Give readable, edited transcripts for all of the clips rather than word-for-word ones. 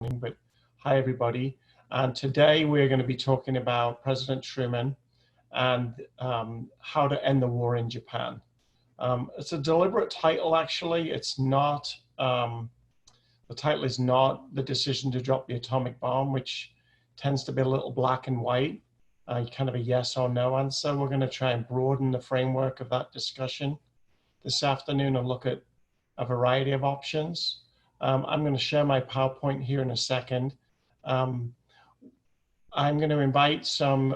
But hi everybody, and today we're going to be talking about President Truman and how to end the war in Japan. It's a deliberate title, actually. It's not, the title is not the decision to drop the atomic bomb, which tends to be a little black and white, kind of a yes or no answer. We're going to try and broaden the framework of that discussion this afternoon and look at a variety of options. I'm going to share my PowerPoint here in a second. I'm going to invite some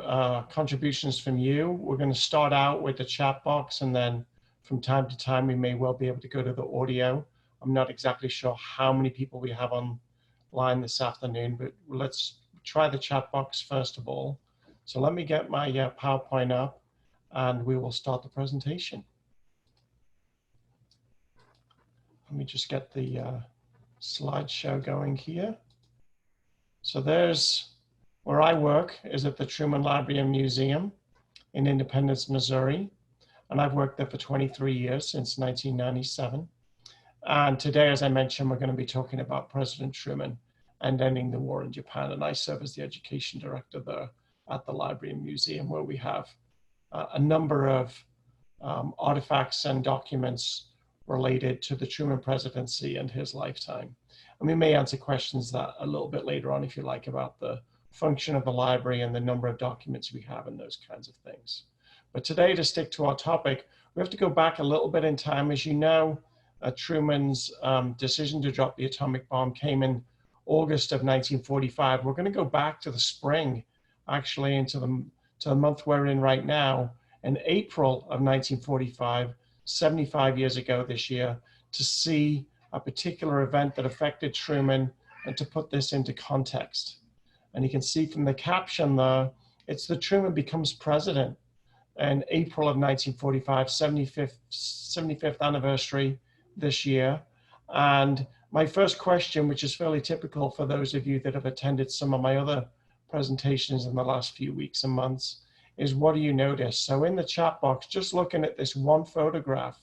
contributions from you. We're going to start out with the chat box, and then from time to time, we may well be able to go to the audio. I'm not exactly sure how many people we have online this afternoon, but let's try the chat box first of all. So let me get my PowerPoint up, and we will start the presentation. Let me just get the slideshow going here. So there's where I work, is at the Truman Library and Museum in Independence, Missouri. And I've worked there for 23 years, since 1997. And today, as I mentioned, we're going to be talking about President Truman and ending the war in Japan. And I serve as the education director there at the Library and Museum, where we have a number of artifacts and documents related to the Truman presidency and his lifetime. And we may answer questions that a little bit later on, if you like, about the function of the library and the number of documents we have and those kinds of things. But today, to stick to our topic, we have to go back a little bit in time. As you know, Truman's decision to drop the atomic bomb came in August of 1945. We're going to go back to the spring, actually, into the month we're in right now, in April of 1945, 75 years ago this year, to see a particular event that affected Truman and to put this into context. And you can see from the caption there, it's that Truman becomes president in April of 1945, 75th anniversary this year. And my first question, which is fairly typical for those of you that have attended some of my other presentations in the last few weeks and months, is what do you notice? So in the chat box, just looking at this one photograph,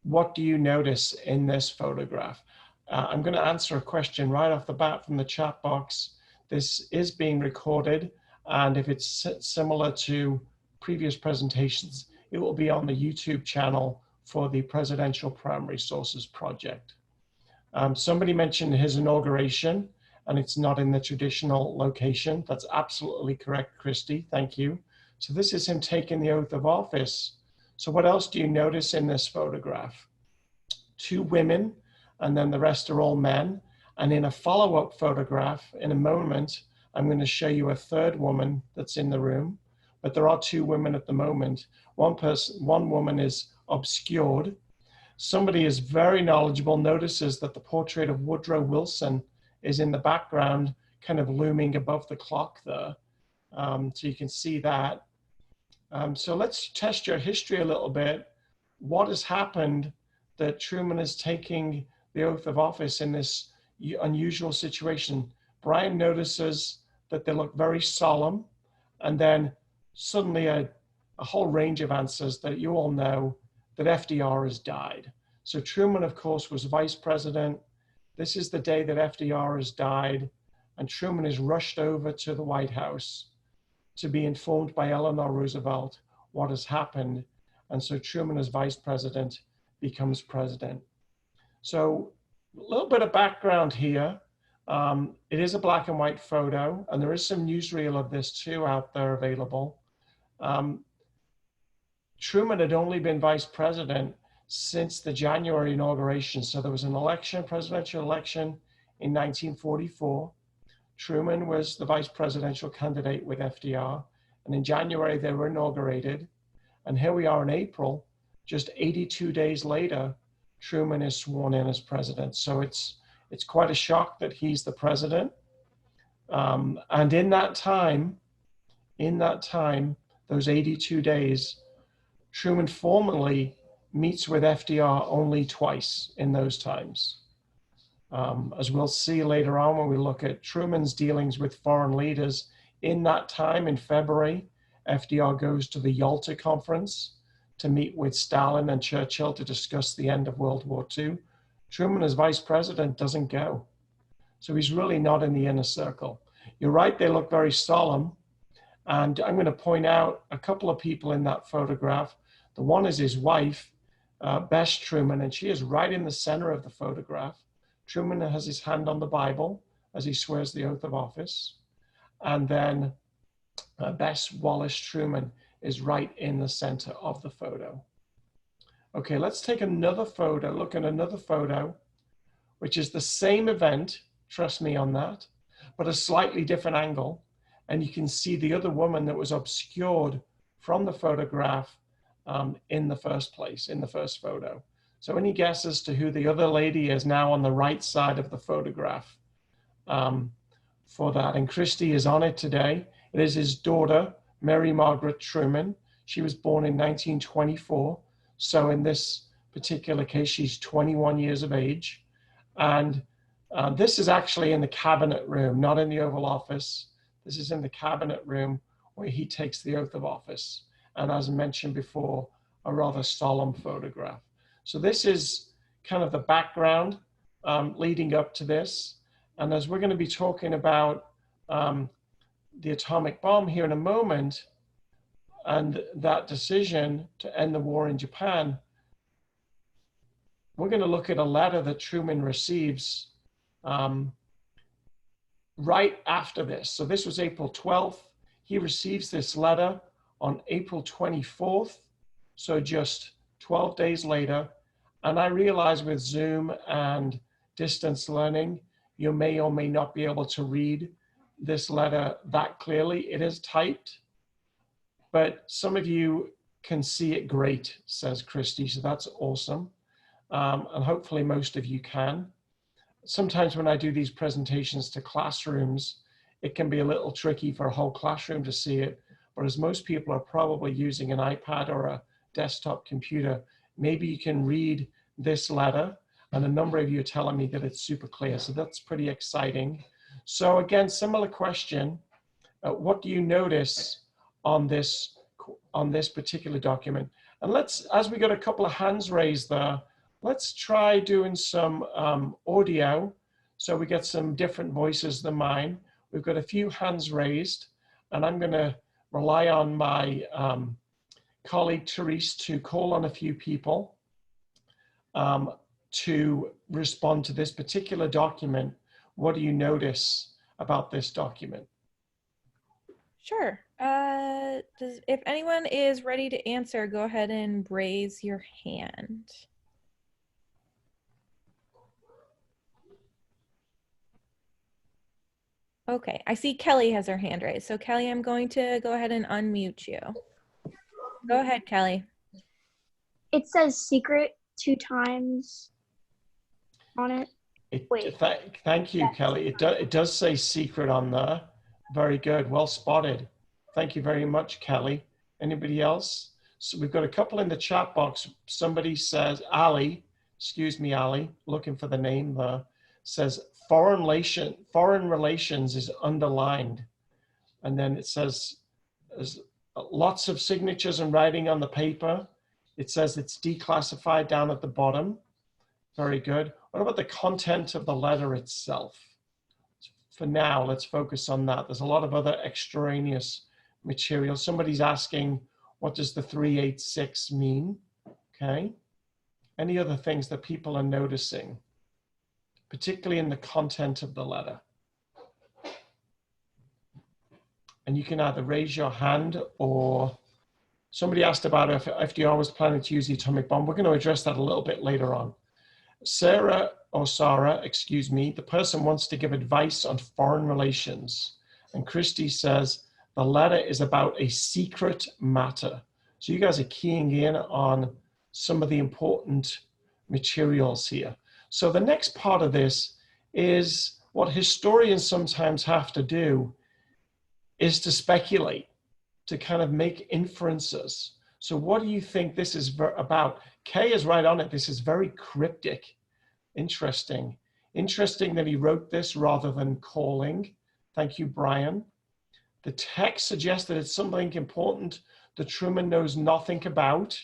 what do you notice in this photograph? I'm going to answer a question right off the bat from the chat box. This is being recorded, and if it's similar to previous presentations, it will be on the YouTube channel for the Presidential Primary Sources Project. Somebody mentioned his inauguration, and it's not in the traditional location. That's absolutely correct, Christy. Thank you. So this is him taking the oath of office. So what else do you notice in this photograph? Two women, and then the rest are all men. And in a follow-up photograph, in a moment, I'm going to show you a third woman that's in the room. But there are two women at the moment. One woman is obscured. Somebody is very knowledgeable, notices that the portrait of Woodrow Wilson is in the background, kind of looming above the clock there. So you can see that. So let's test your history a little bit. What has happened that Truman is taking the oath of office in this unusual situation? Brian notices that they look very solemn, and then suddenly a whole range of answers that you all know that FDR has died. So Truman, of course, was vice president. This is the day that FDR has died, and Truman is rushed over to the White House to be informed by Eleanor Roosevelt what has happened. And so Truman, as vice president, becomes president. So a little bit of background here. It is a black and white photo, and there is some newsreel of this too out there available. Truman had only been vice president since the January inauguration. So there was an election, presidential election in 1944. Truman was the vice presidential candidate with FDR. And in January, they were inaugurated. And here we are in April, just 82 days later, Truman is sworn in as president. So it's quite a shock that he's the president. And in that time, those 82 days, Truman formally meets with FDR only twice in those times. As we'll see later on when we look at Truman's dealings with foreign leaders, in that time in February, FDR goes to the Yalta Conference to meet with Stalin and Churchill to discuss the end of World War II. Truman as vice president doesn't go. So he's really not in the inner circle. You're right, they look very solemn. And I'm going to point out a couple of people in that photograph. The one is his wife, Bess Truman, and she is right in the center of the photograph. Truman has his hand on the Bible as he swears the oath of office. And then Bess Wallace Truman is right in the center of the photo. Okay, let's take another photo, look at another photo, which is the same event, trust me on that, but a slightly different angle. And you can see the other woman that was obscured from the photograph in the first place, in the first photo. So any guesses to who the other lady is now on the right side of the photograph for that? And Christy is on it today. It is his daughter, Mary Margaret Truman. She was born in 1924. So in this particular case, she's 21 years of age. And this is actually in the cabinet room, not in the Oval Office. This is in the cabinet room where he takes the oath of office. And as mentioned before, a rather solemn photograph. So this is kind of the background leading up to this. And as we're going to be talking about the atomic bomb here in a moment, and that decision to end the war in Japan, we're going to look at a letter that Truman receives right after this. So this was April 12th. He receives this letter on April 24th, so just 12 days later. And I realize with Zoom and distance learning, you may or may not be able to read this letter that clearly. It is typed, but some of you can see it great, says Christy, so that's awesome. And hopefully most of you can. Sometimes when I do these presentations to classrooms, it can be a little tricky for a whole classroom to see it, but as most people are probably using an iPad or a desktop computer, maybe you can read this letter, and a number of you are telling me that it's super clear, so that's pretty exciting. So again, similar question, what do you notice on this particular document? And let's, as we got a couple of hands raised there, let's try doing some audio so we get some different voices than mine. We've got a few hands raised, and I'm going to rely on my colleague Therese to call on a few people to respond to this particular document. What do you notice about this document? Sure. If anyone is ready to answer, go ahead and raise your hand. Okay, I see Kelly has her hand raised. So Kelly, I'm going to go ahead and unmute you. Go ahead, Kelly. It says secret 2 times on it. Thank you, Kelly. It does say secret on there. Very good, well spotted. Thank you very much, Kelly. Anybody else? So we've got a couple in the chat box. Somebody says, Ali, excuse me, Ali, looking for the name there, says foreign relations is underlined. And then it says, there's lots of signatures and writing on the paper. It says it's declassified down at the bottom. Very good. What about the content of the letter itself? For now, let's focus on that. There's a lot of other extraneous material. Somebody's asking, what does the 386 mean? Okay. Any other things that people are noticing, particularly in the content of the letter? And you can either raise your hand, or somebody asked about if FDR was planning to use the atomic bomb. We're going to address that a little bit later on. Sarah, excuse me, the person wants to give advice on foreign relations. And Christy says, the letter is about a secret matter. So you guys are keying in on some of the important materials here. So the next part of this is what historians sometimes have to do, is to speculate, to kind of make inferences. So what do you think this is about? Kay is right on it. This is very cryptic. Interesting. Interesting that he wrote this rather than calling. Thank you, Brian. The text suggests that it's something important that Truman knows nothing about.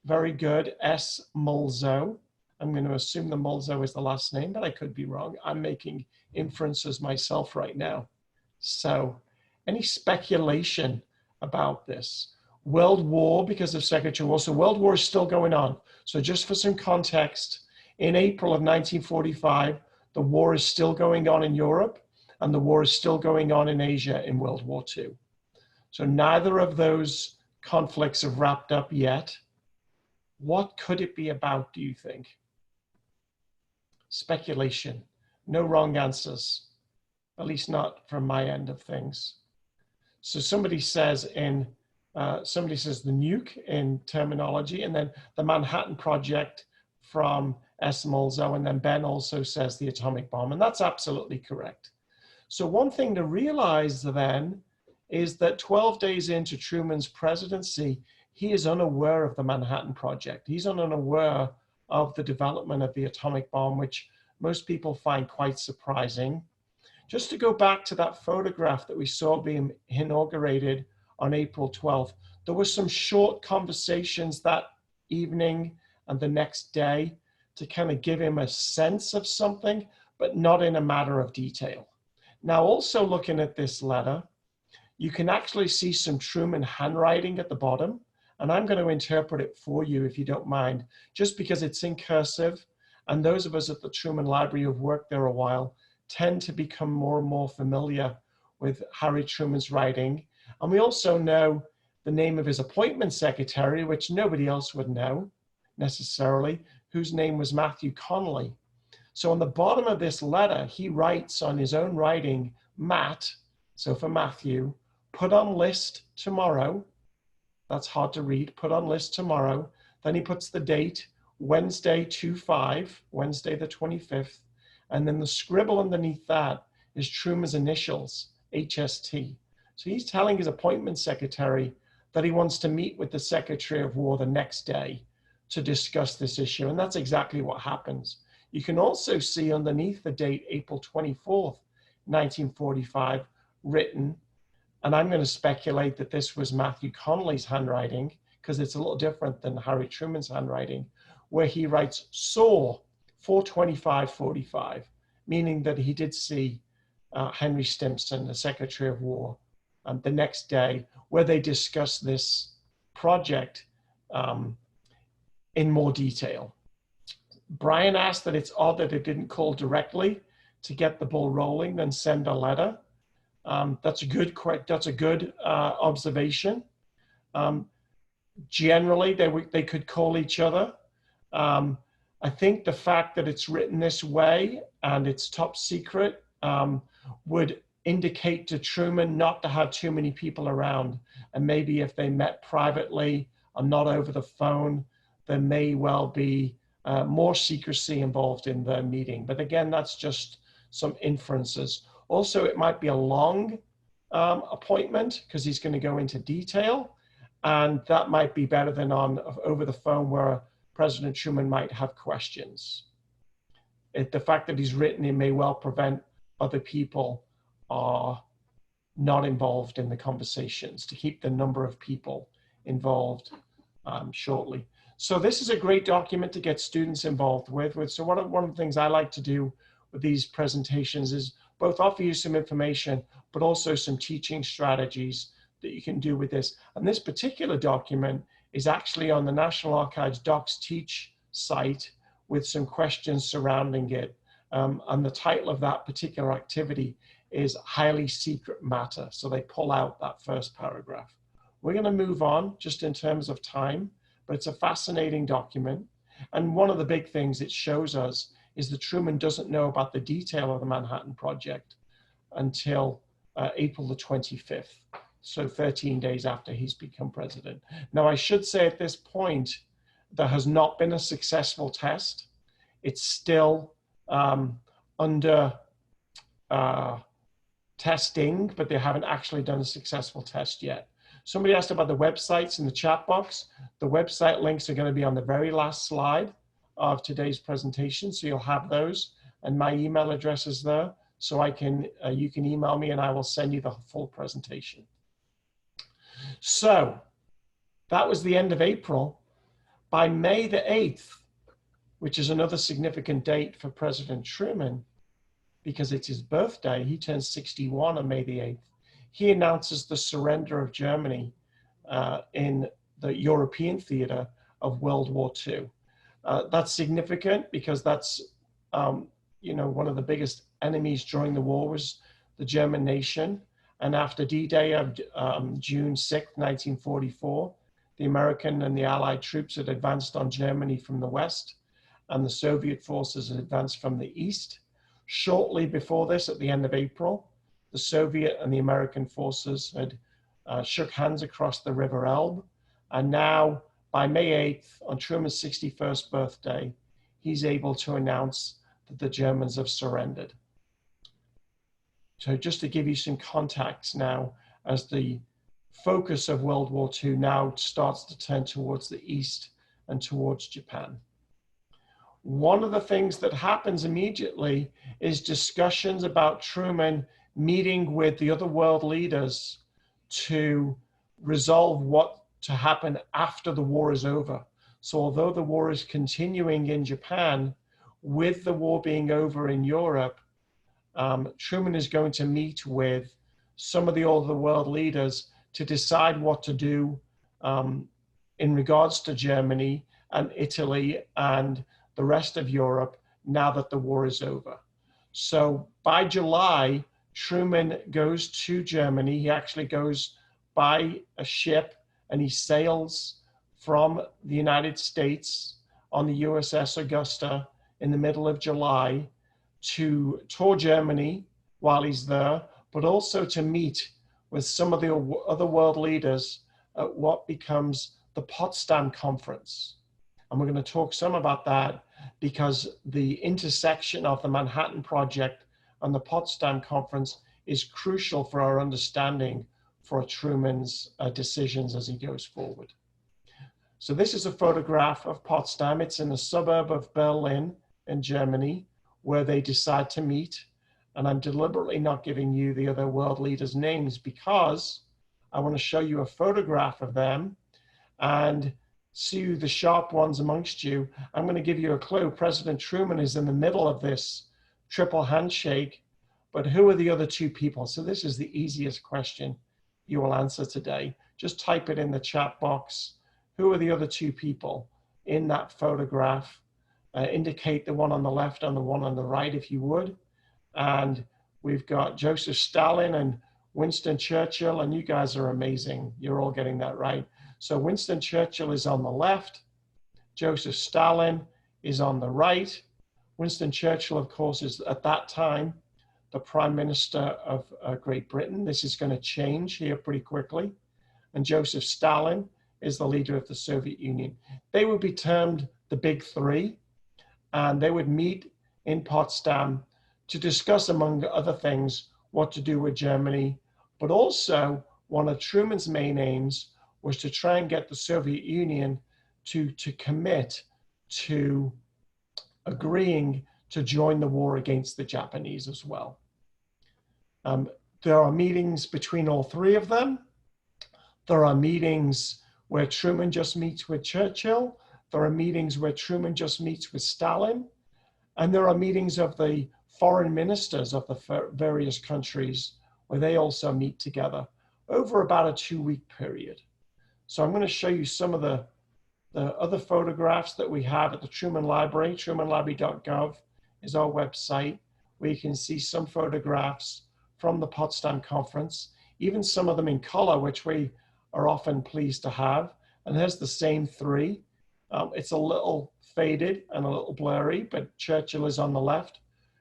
Very good, S. Mulzo. I'm going to assume the Mulzo is the last name, but I could be wrong. I'm making inferences myself right now. So any speculation about this? World War because of Secretary War. So World War is still going on. So just for some context, in April of 1945, the war is still going on in Europe, and the war is still going on in Asia in World War II. So neither of those conflicts have wrapped up yet. What could it be about, do you think? Speculation. No wrong answers, at least not from my end of things. So somebody says the nuke in terminology, and then the Manhattan Project from S. Mulzo, and then Ben also says the atomic bomb, and that's absolutely correct. So one thing to realize then is that 12 days into Truman's presidency, he is unaware of the Manhattan Project. He's unaware of the development of the atomic bomb, which most people find quite surprising. Just to go back to that photograph that we saw being inaugurated on April 12th, there were some short conversations that evening and the next day to kind of give him a sense of something, but not in a matter of detail. Now, also looking at this letter, you can actually see some Truman handwriting at the bottom, and I'm going to interpret it for you if you don't mind, just because it's in cursive, and those of us at the Truman Library who've worked there a while tend to become more and more familiar with Harry Truman's writing. And we also know the name of his appointment secretary, which nobody else would know necessarily, whose name was Matthew Connolly. So on the bottom of this letter, he writes on his own writing, Matt, so for Matthew, put on list tomorrow. That's hard to read, put on list tomorrow. Then he puts the date, Wednesday 2/5, Wednesday the 25th. And then the scribble underneath that is Truman's initials, HST. So he's telling his appointment secretary that he wants to meet with the Secretary of War the next day to discuss this issue. And that's exactly what happens. You can also see underneath the date, April 24th, 1945, written, and I'm going to speculate that this was Matthew Connolly's handwriting, because it's a little different than Harry Truman's handwriting, where he writes saw 4/25/45, meaning that he did see Henry Stimson, the Secretary of War, the next day, where they discussed this project in more detail. Brian asked that it's odd that it didn't call directly to get the ball rolling, then send a letter. That's a good observation. Generally, they could call each other. I think the fact that it's written this way and it's top secret would indicate to Truman not to have too many people around. And maybe if they met privately and not over the phone, there may well be more secrecy involved in the meeting. But again, that's just some inferences. Also, it might be a long appointment because he's going to go into detail. And that might be better than over the phone where President Truman might have questions. The fact that he's written it may well prevent other people are not involved in the conversations, to keep the number of people involved shortly. So this is a great document to get students involved with. So one of the things I like to do with these presentations is both offer you some information, but also some teaching strategies that you can do with this. And this particular document is actually on the National Archives Docs Teach site with some questions surrounding it. And the title of that particular activity is Highly Secret Matter. So they pull out that first paragraph. We're going to move on just in terms of time, but it's a fascinating document. And one of the big things it shows us is that Truman doesn't know about the detail of the Manhattan Project until April the 25th. So 13 days after he's become president. Now, I should say at this point, there has not been a successful test. It's still under testing, but they haven't actually done a successful test yet. Somebody asked about the websites in the chat box. The website links are going to be on the very last slide of today's presentation, so you'll have those. And my email address is there, so you can email me and I will send you the full presentation. So that was the end of April. By May the 8th, which is another significant date for President Truman because it's his birthday. He turns 61 on May the 8th. He announces the surrender of Germany in the European theater of World War II. That's significant because that's, one of the biggest enemies during the war was the German nation. And after D-Day of June 6, 1944, the American and the Allied troops had advanced on Germany from the west, and the Soviet forces had advanced from the east. Shortly before this, at the end of April, the Soviet and the American forces had shook hands across the River Elbe. And now, by May 8th, on Truman's 61st birthday, he's able to announce that the Germans have surrendered. So just to give you some context now, as the focus of World War II now starts to turn towards the east and towards Japan. One of the things that happens immediately is discussions about Truman meeting with the other world leaders to resolve what to happen after the war is over. So although the war is continuing in Japan, with the war being over in Europe, Truman is going to meet with some of the other world leaders to decide what to do in regards to Germany and Italy and the rest of Europe now that the war is over. So by July, Truman goes to Germany. He actually goes by a ship and he sails from the United States on the USS Augusta in the middle of July to tour Germany while he's there, but also to meet with some of the other world leaders at what becomes the Potsdam Conference. And we're going to talk some about that because the intersection of the Manhattan Project and the Potsdam Conference is crucial for our understanding for Truman's decisions as he goes forward. So this is a photograph of Potsdam. It's in a suburb of Berlin in Germany where they decide to meet. And I'm deliberately not giving you the other world leaders' names because I want to show you a photograph of them and see the sharp ones amongst you. I'm going to give you a clue. President Truman is in the middle of this triple handshake, but who are the other two people? So this is the easiest question you will answer today. Just type it in the chat box. Who are the other two people in that photograph? Indicate the one on the left and the one on the right, if you would. And we've got Joseph Stalin and Winston Churchill, and you guys are amazing. You're all getting that right. So Winston Churchill is on the left. Joseph Stalin is on the right. Winston Churchill, of course, is at that time the Prime Minister of Great Britain. This is going to change here pretty quickly. And Joseph Stalin is the leader of the Soviet Union. They would be termed the Big Three, and they would meet in Potsdam to discuss, among other things, what to do with Germany. But also, one of Truman's main aims was to try and get the Soviet Union to commit to agreeing to join the war against the Japanese as well. There are meetings between all three of them. There are meetings where Truman just meets with Churchill. There are meetings where Truman just meets with Stalin. And there are meetings of the foreign ministers of the various countries where they also meet together over about a 2-week period. So I'm going to show you some of the other photographs that we have at the Truman Library. trumanlibrary.gov is our website, where you can see some photographs from the Potsdam Conference, even some of them in color, which we are often pleased to have. And there's the same three. It's a little faded and a little blurry, but Churchill is on the left,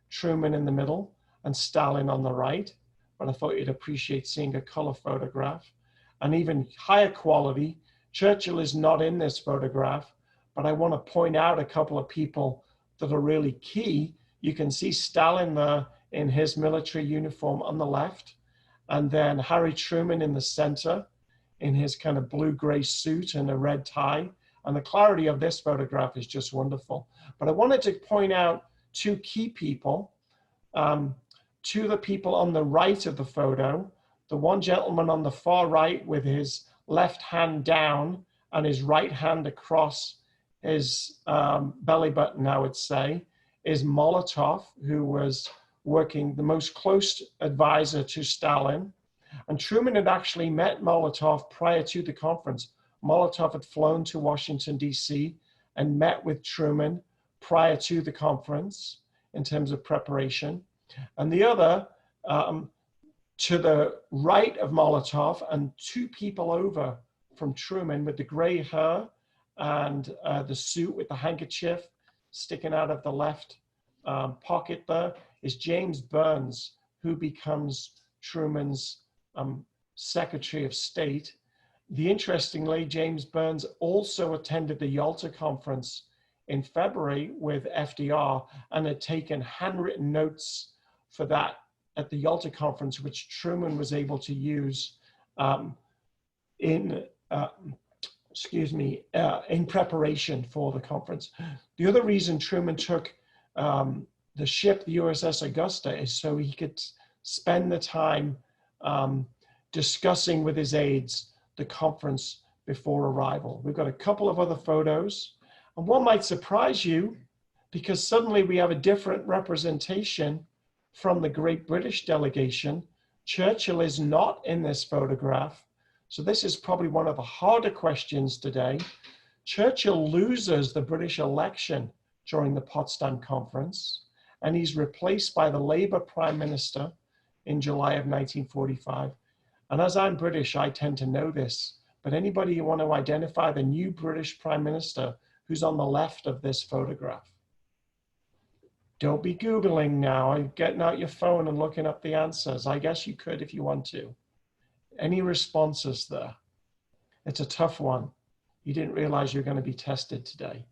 Truman in the middle, and Stalin on the right. But I thought you'd appreciate seeing a color photograph. And even higher quality, Churchill is not in this photograph, but I want to point out a couple of people that are really key. You can see Stalin there in his military uniform on the left, and then Harry Truman in the center in his kind of blue-gray suit and a red tie. And the clarity of this photograph is just wonderful. But I wanted to point out two key people, two of the people on the right of the photo. The one gentleman on the far right with his left hand down and his right hand across his belly button, I would say, is Molotov, who was working the most close advisor to Stalin. And Truman had actually met Molotov prior to the conference. Molotov had flown to Washington, D.C. and met with Truman prior to the conference in terms of preparation. And the other, to the right of Molotov and two people over from Truman with the gray hair and the suit with the handkerchief sticking out of the left pocket there, is James Burns, who becomes Truman's Secretary of State. Interestingly, James Burns also attended the Yalta Conference in February with FDR and had taken handwritten notes for that at the Yalta Conference, which Truman was able to use in preparation for the conference. The other reason Truman took the ship, the USS Augusta, is so he could spend the time discussing with his aides the conference before arrival. We've got a couple of other photos, and one might surprise you because suddenly we have a different representation from the Great British delegation. Churchill is not in this photograph, so this is probably one of the harder questions today. Churchill loses the British election during the Potsdam Conference, and he's replaced by the Labour Prime Minister in July of 1945. And as I'm British, I tend to know this, but anybody who want to identify the new British Prime Minister who's on the left of this photograph? Don't be Googling now and getting out your phone and looking up the answers. I guess you could if you want to. Any responses there? It's a tough one. You didn't realize you're going to be tested today.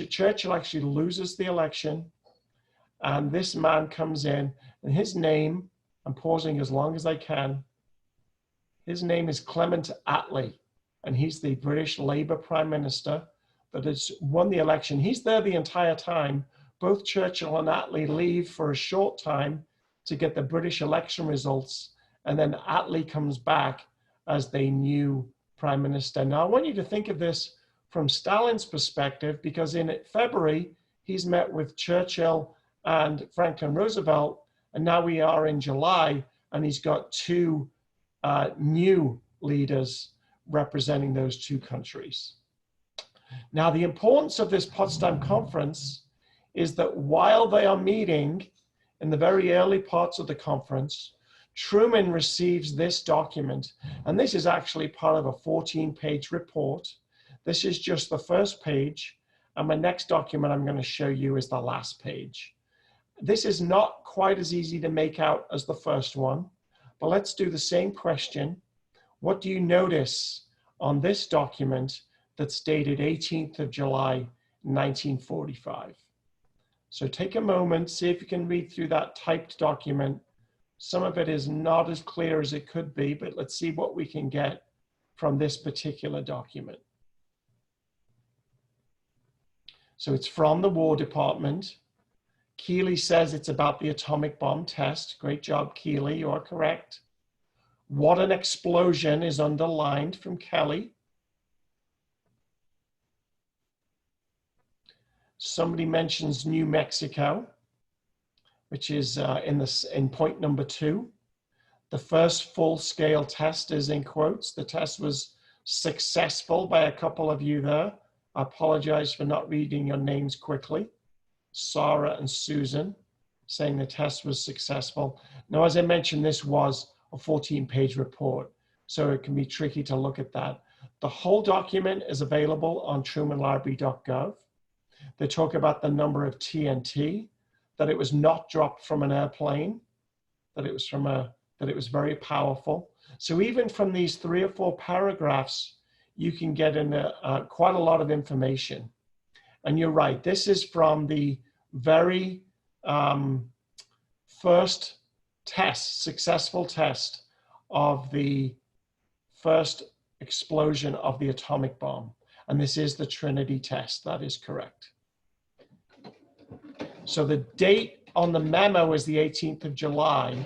Churchill actually loses the election, and this man comes in, and his name, I'm pausing as long as I can, his name is Clement Attlee, and he's the British Labour Prime Minister that has won the election. He's there the entire time. Both Churchill and Attlee leave for a short time to get the British election results, and then Attlee comes back as the new Prime Minister. Now, I want you to think of this from Stalin's perspective, because in February, he's met with Churchill and Franklin Roosevelt, and now we are in July, and he's got two new leaders representing those two countries. Now, the importance of this Potsdam Conference is that while they are meeting in the very early parts of the conference, Truman receives this document, and this is actually part of a 14-page report. This is just the first page, and my next document I'm going to show you is the last page. This is not quite as easy to make out as the first one, but let's do the same question. What do you notice on this document that's dated 18th of July, 1945? So take a moment, see if you can read through that typed document. Some of it is not as clear as it could be, but let's see what we can get from this particular document. So it's from the War Department. Keeley says it's about the atomic bomb test. Great job, Keeley, you are correct. What an explosion is underlined from Kelly. Somebody mentions New Mexico, which is in point number 2. The first full-scale test is in quotes. The test was successful by a couple of you there. I apologize for not reading your names quickly. Sarah and Susan saying the test was successful. Now, as I mentioned, this was a 14-page report, so it can be tricky to look at that. The whole document is available on trumanlibrary.gov. They talk about the number of TNT, that it was not dropped from an airplane, that it was very powerful. So even from these 3 or 4 paragraphs, you can get in quite a lot of information. And you're right, this is from the very first test, successful test of the first explosion of the atomic bomb. And this is the Trinity test, that is correct. So the date on the memo is the 18th of July,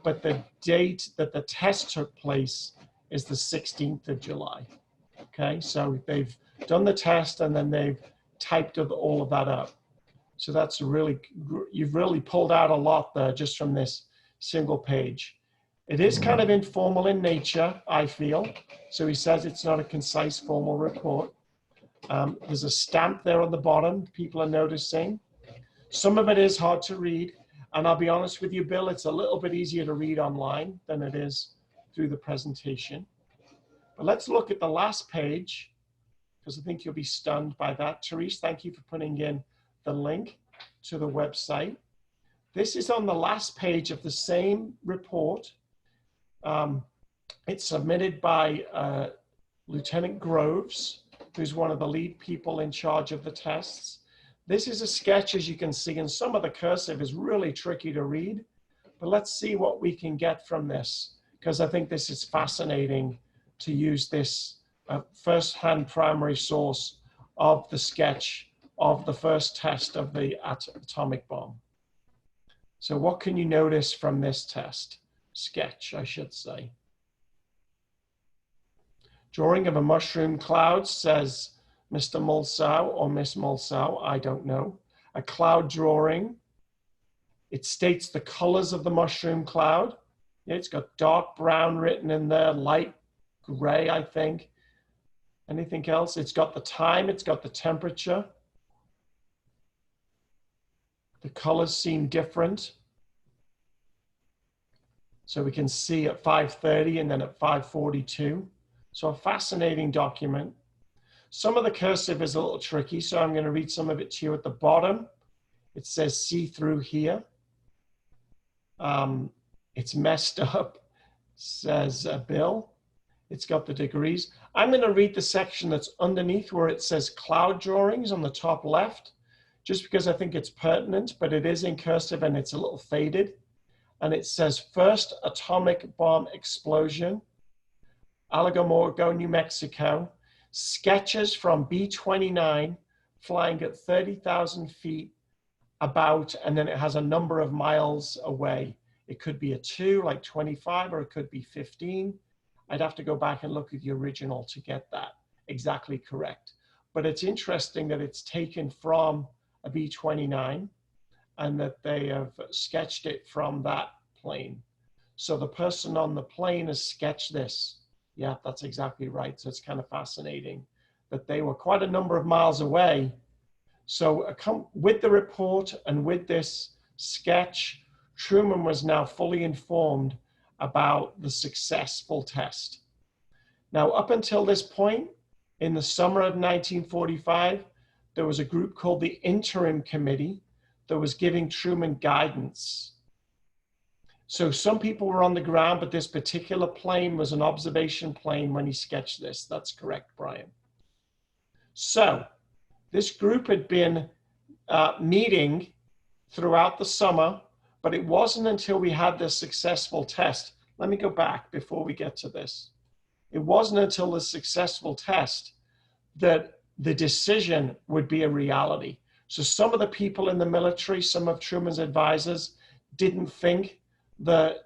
but the date that the test took place is the 16th of July. Okay, so they've done the test and then they've typed all of that up. So that's really, you've really pulled out a lot there just from this single page. It is kind of informal in nature, I feel. So he says it's not a concise formal report. There's a stamp there on the bottom, people are noticing. Some of it is hard to read. And I'll be honest with you, Bill, it's a little bit easier to read online than it is through the presentation. But let's look at the last page, because I think you'll be stunned by that. Therese, thank you for putting in the link to the website. This is on the last page of the same report. It's submitted by Lieutenant Groves, who's one of the lead people in charge of the tests. This is a sketch, as you can see, and some of the cursive is really tricky to read, but let's see what we can get from this, because I think this is fascinating to use this first-hand primary source of the sketch of the first test of the atomic bomb. So what can you notice from this test? Sketch, I should say. Drawing of a mushroom cloud, says Mr. Mulsow or Miss Mulsow, I don't know. A cloud drawing. It states the colors of the mushroom cloud. It's got dark brown written in there, light gray, I think. Anything else? It's got the time, it's got the temperature. The colors seem different. So we can see at 5:30 and then at 5:42. So a fascinating document. Some of the cursive is a little tricky, so I'm going to read some of it to you at the bottom. It says see through here. It's messed up, says Bill. It's got the degrees. I'm going to read the section that's underneath where it says cloud drawings on the top left, just because I think it's pertinent, but it is in cursive and it's a little faded. And it says first atomic bomb explosion, Alamogordo, New Mexico, sketches from B-29 flying at 30,000 feet about, and then it has a number of miles away. It could be a 2, like 25, or it could be 15. I'd have to go back and look at the original to get that exactly correct. But it's interesting that it's taken from a B-29 and that they have sketched it from that plane. So the person on the plane has sketched this. Yeah, that's exactly right. So it's kind of fascinating that they were quite a number of miles away. So with the report and with this sketch, Truman was now fully informed about the successful test. Now, up until this point, in the summer of 1945, there was a group called the Interim Committee that was giving Truman guidance. So some people were on the ground, but this particular plane was an observation plane when he sketched this. That's correct, Brian. So this group had been meeting throughout the summer, but it wasn't until we had this successful test. Let me go back before we get to this. It wasn't until the successful test that the decision would be a reality. So some of the people in the military, some of Truman's advisors, didn't think the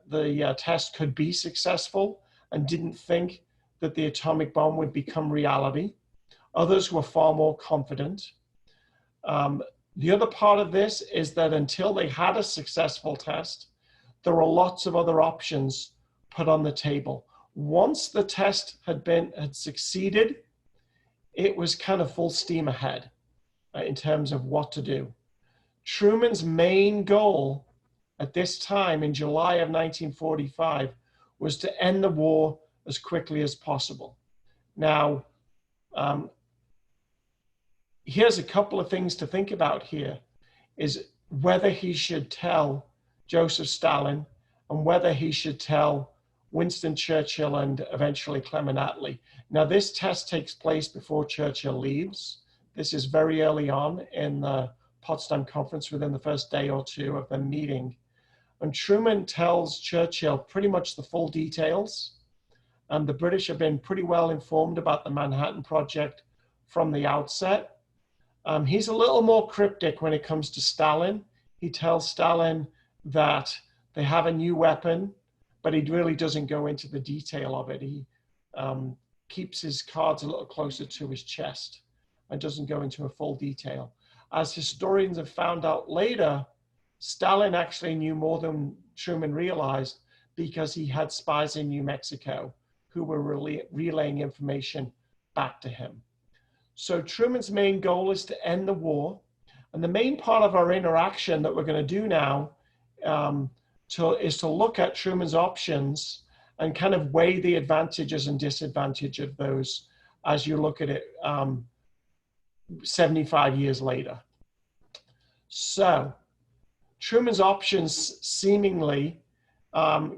test could be successful and didn't think that the atomic bomb would become reality. Others were far more confident. The other part of this is that until they had a successful test, there were lots of other options put on the table. Once the test had succeeded, it was kind of full steam ahead in terms of what to do. Truman's main goal at this time in July of 1945 was to end the war as quickly as possible. Now, here's a couple of things to think about here, is whether he should tell Joseph Stalin and whether he should tell Winston Churchill and eventually Clement Attlee. Now, this test takes place before Churchill leaves. This is very early on in the Potsdam Conference, within the first day or two of the meeting. And Truman tells Churchill pretty much the full details. And the British have been pretty well informed about the Manhattan Project from the outset. He's a little more cryptic when it comes to Stalin. He tells Stalin that they have a new weapon, but he really doesn't go into the detail of it. He keeps his cards a little closer to his chest and doesn't go into a full detail. As historians have found out later, Stalin actually knew more than Truman realized because he had spies in New Mexico who were relaying information back to him. So Truman's main goal is to end the war. And the main part of our interaction that we're going to do now is to look at Truman's options and kind of weigh the advantages and disadvantages of those as you look at it 75 years later. So Truman's options seemingly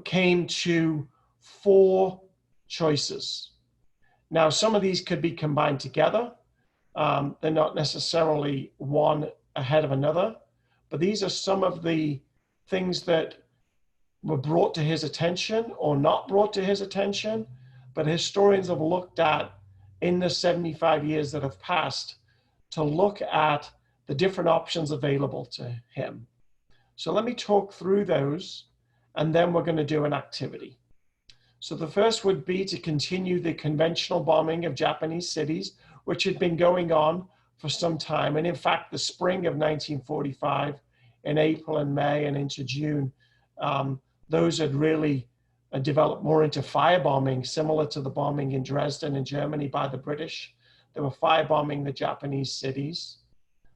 came to 4 choices. Now, some of these could be combined together. They're not necessarily one ahead of another, but these are some of the things that were brought to his attention or not brought to his attention, but historians have looked at in the 75 years that have passed to look at the different options available to him. So let me talk through those, and then we're going to do an activity. So the first would be to continue the conventional bombing of Japanese cities, which had been going on for some time. And in fact, the spring of 1945, in April and May and into June, those had really developed more into firebombing, similar to the bombing in Dresden in Germany by the British. They were firebombing the Japanese cities.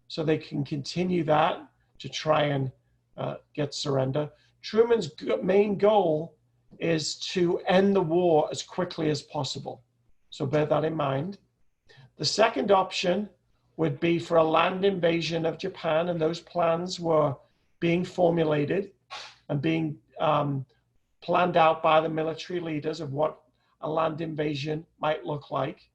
So they can continue that to try and get surrender. Truman's main goal is to end the war as quickly as possible. So bear that in mind. The second option would be for a land invasion of Japan, and those plans were being formulated and being planned out by the military leaders of what a land invasion might look like.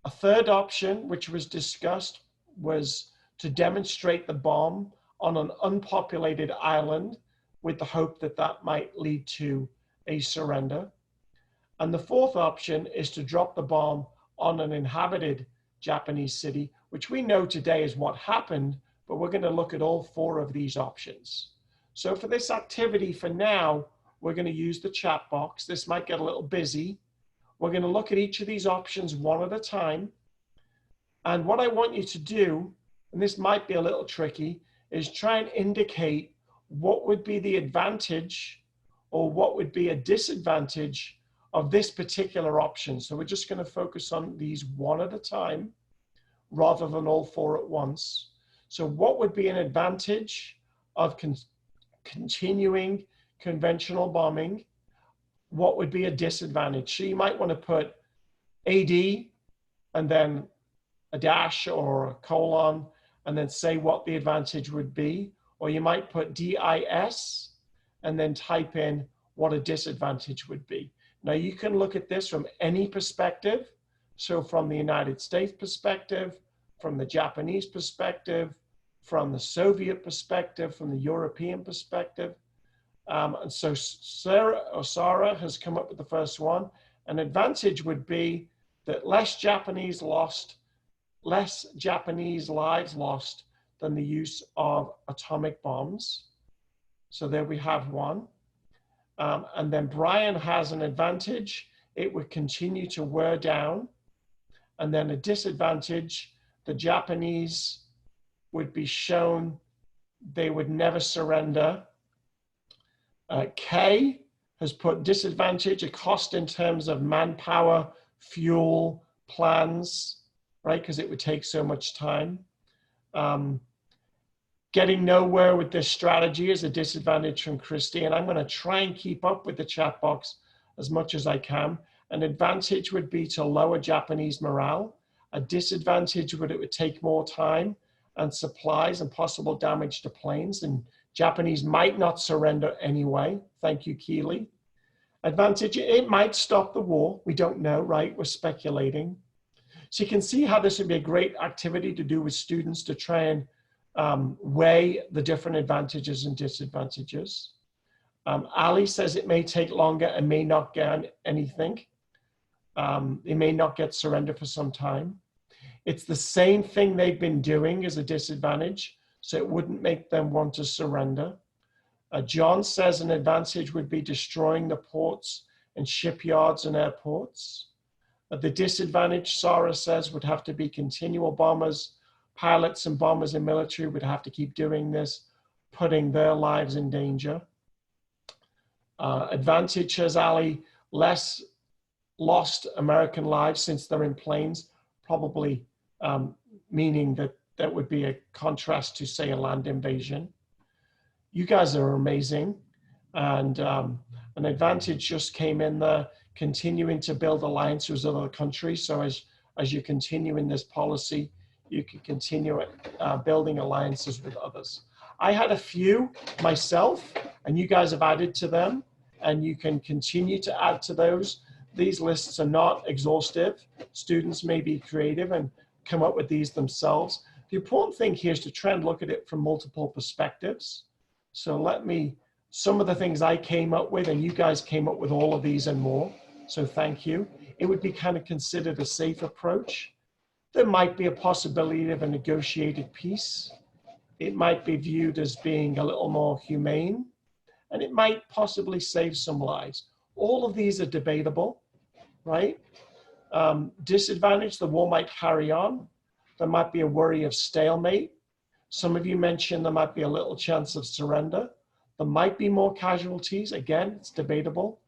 A third option, which was discussed, was to demonstrate the bomb on an unpopulated island with the hope that that might lead to a surrender. And the fourth option is to drop the bomb on an inhabited Japanese city, which we know today is what happened, but we're going to look at all 4 of these options. So for this activity for now, we're going to use the chat box. This might get a little busy. We're going to look at each of these options one at a time. And what I want you to do, and this might be a little tricky, is try and indicate what would be the advantage or what would be a disadvantage of this particular option. So we're just going to focus on these one at a time rather than all 4 at once. So what would be an advantage of continuing conventional bombing? What would be a disadvantage? So you might want to put AD and then a dash or a colon and then say what the advantage would be. Or you might put DIS and then type in what a disadvantage would be. Now you can look at this from any perspective. So from the United States perspective, from the Japanese perspective, from the Soviet perspective, from the European perspective. And so Sarah has come up with the first one. An advantage would be that less Japanese lives lost than the use of atomic bombs. So there we have one. And then Brian has an advantage. It would continue to wear down. And then a disadvantage, the Japanese would be shown they would never surrender. K has put disadvantage, a cost in terms of manpower, fuel, plans, right? Because it would take so much time. Getting nowhere with this strategy is a disadvantage from Christy, and I'm going to try and keep up with the chat box as much as I can. An advantage would be to lower Japanese morale. A disadvantage would it would take more time and supplies and possible damage to planes, and Japanese might not surrender anyway. Thank you, Keely. Advantage, it might stop the war. We don't know, right? We're speculating. So you can see how this would be a great activity to do with students to try and weigh the different advantages and disadvantages. Ali says it may take longer and may not get anything. They may not get surrender for some time. It's the same thing they've been doing as a disadvantage, so it wouldn't make them want to surrender. John says an advantage would be destroying the ports and shipyards and airports. The disadvantage, Sarah says, would have to be continual bombers. Pilots and bombers in military would have to keep doing this, putting their lives in danger. Advantage, says Ali, less lost American lives since they're in planes, probably meaning that that would be a contrast to, say, a land invasion. You guys are amazing. And an advantage just came in there, continuing to build alliances with other countries. So as you continue in this policy, you can continue building alliances with others. I had a few myself, and you guys have added to them, and you can continue to add to those. These lists are not exhaustive. Students may be creative and come up with these themselves. The important thing here is to try and look at it from multiple perspectives. So some of the things I came up with, and you guys came up with all of these and more, so thank you. It would be kind of considered a safe approach. There might be a possibility of a negotiated peace. It might be viewed as being a little more humane, and it might possibly save some lives. All of these are debatable, right? Disadvantage, the war might carry on. There might be a worry of stalemate. Some of you mentioned there might be a little chance of surrender. There might be more casualties. Again, it's debatable.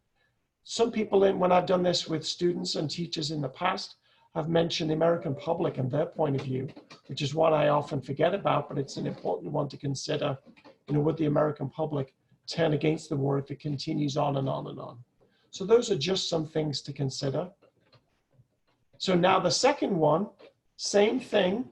Some people, when I've done this with students and teachers in the past, have mentioned the American public and their point of view, which is one I often forget about, but it's an important one to consider. Would the American public turn against the war if it continues on and on and on? So those are just some things to consider. So now the second one, same thing,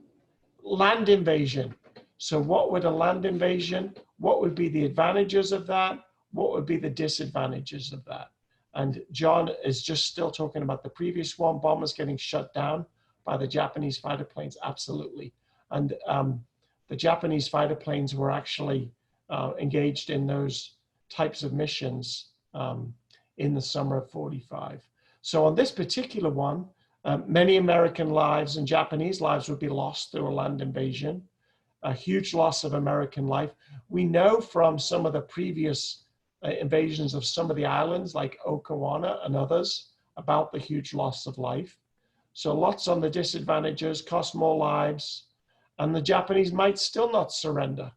land invasion. So what would a land invasion, what would be the advantages of that? What would be the disadvantages of that? And John is just still talking about the previous one, bombers getting shut down by the Japanese fighter planes, absolutely. And the Japanese fighter planes were actually engaged in those types of missions in the summer of '45. So on this particular one, many American lives and Japanese lives would be lost through a land invasion. A huge loss of American life. We know from some of the previous invasions of some of the islands like Okinawa and others about the huge loss of life. So lots on the disadvantages, cost more lives, and the Japanese might still not surrender,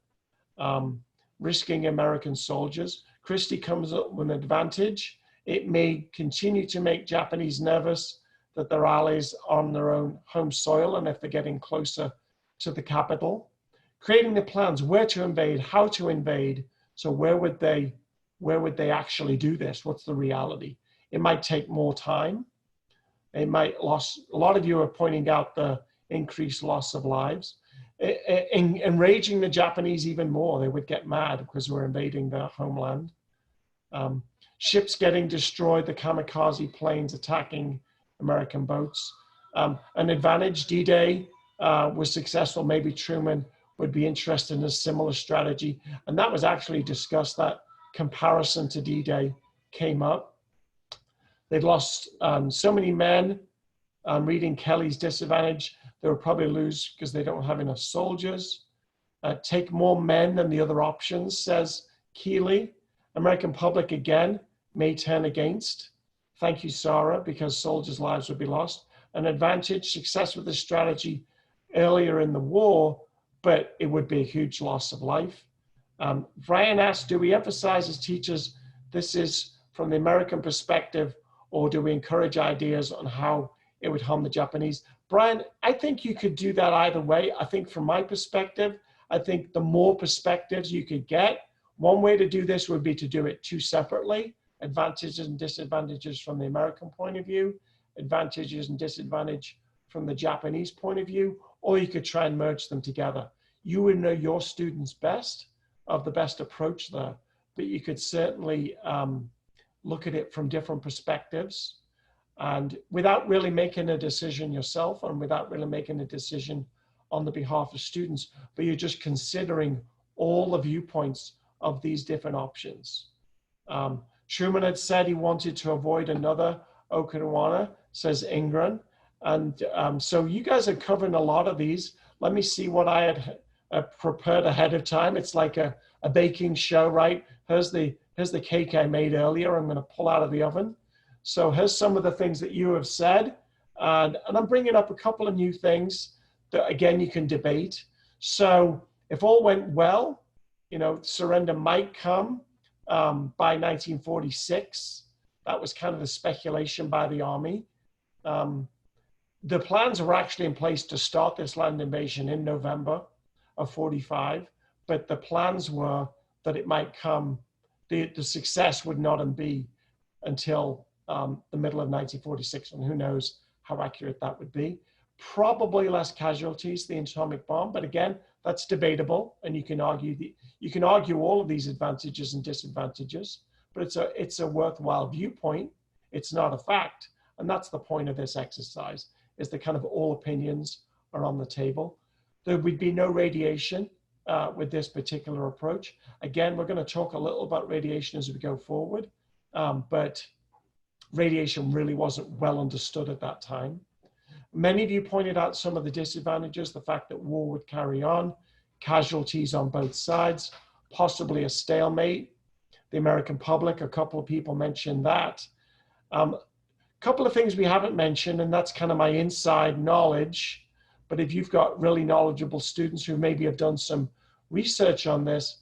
risking American soldiers. Christie comes up with an advantage. It may continue to make Japanese nervous that their allies are on their own home soil, and if they're getting closer to the capital. Creating the plans, where to invade, how to invade. So where would they actually do this? What's the reality? It might take more time. It might a lot of you are pointing out the increased loss of lives. Enraging the Japanese even more. They would get mad because we're invading their homeland. Ships getting destroyed, the kamikaze planes attacking American boats. An advantage, D-Day was successful. Maybe Truman would be interested in a similar strategy. And that was actually discussed, that comparison to D-Day came up. They've lost so many men. Reading Kelly's disadvantage, they will probably lose because they don't have enough soldiers. Take more men than the other options, says Keeley. American public, again, may turn against. Thank you, Sarah, because soldiers' lives would be lost. An advantage, success with this strategy earlier in the war, but it would be a huge loss of life. Brian asked, do we emphasize as teachers, this is from the American perspective, or do we encourage ideas on how it would harm the Japanese? Brian, I think you could do that either way. I think from my perspective, I think the more perspectives you could get, one way to do this would be to do it two separately, advantages and disadvantages from the American point of view, advantages and disadvantage from the Japanese point of view, or you could try and merge them together. You would know your students best of the best approach there, but you could certainly look at it from different perspectives and without really making a decision yourself and without really making a decision on the behalf of students, but you're just considering all the viewpoints of these different options. Truman had said he wanted to avoid another Okinawa, says Ingrid. And so you guys are covering a lot of these. Let me see what I had prepared ahead of time. It's like a baking show, right? Here's the cake I made earlier. I'm going to pull out of the oven. So here's some of the things that you have said. And I'm bringing up a couple of new things that, again, you can debate. So if all went well, surrender might come by 1946. That was kind of the speculation by the army. The plans were actually in place to start this land invasion in November of 45, but the plans were that it might come, the success would not be until the middle of 1946, and who knows how accurate that would be. Probably less casualties, the atomic bomb, but again, that's debatable, and you can argue all of these advantages and disadvantages, but it's a worthwhile viewpoint. It's not a fact, and that's the point of this exercise, is that kind of all opinions are on the table. There would be no radiation with this particular approach. Again, we're going to talk a little about radiation as we go forward, but radiation really wasn't well understood at that time. Many of you pointed out some of the disadvantages, the fact that war would carry on, casualties on both sides, possibly a stalemate. The American public, a couple of people mentioned that. Couple of things we haven't mentioned, and that's kind of my inside knowledge, but if you've got really knowledgeable students who maybe have done some research on this,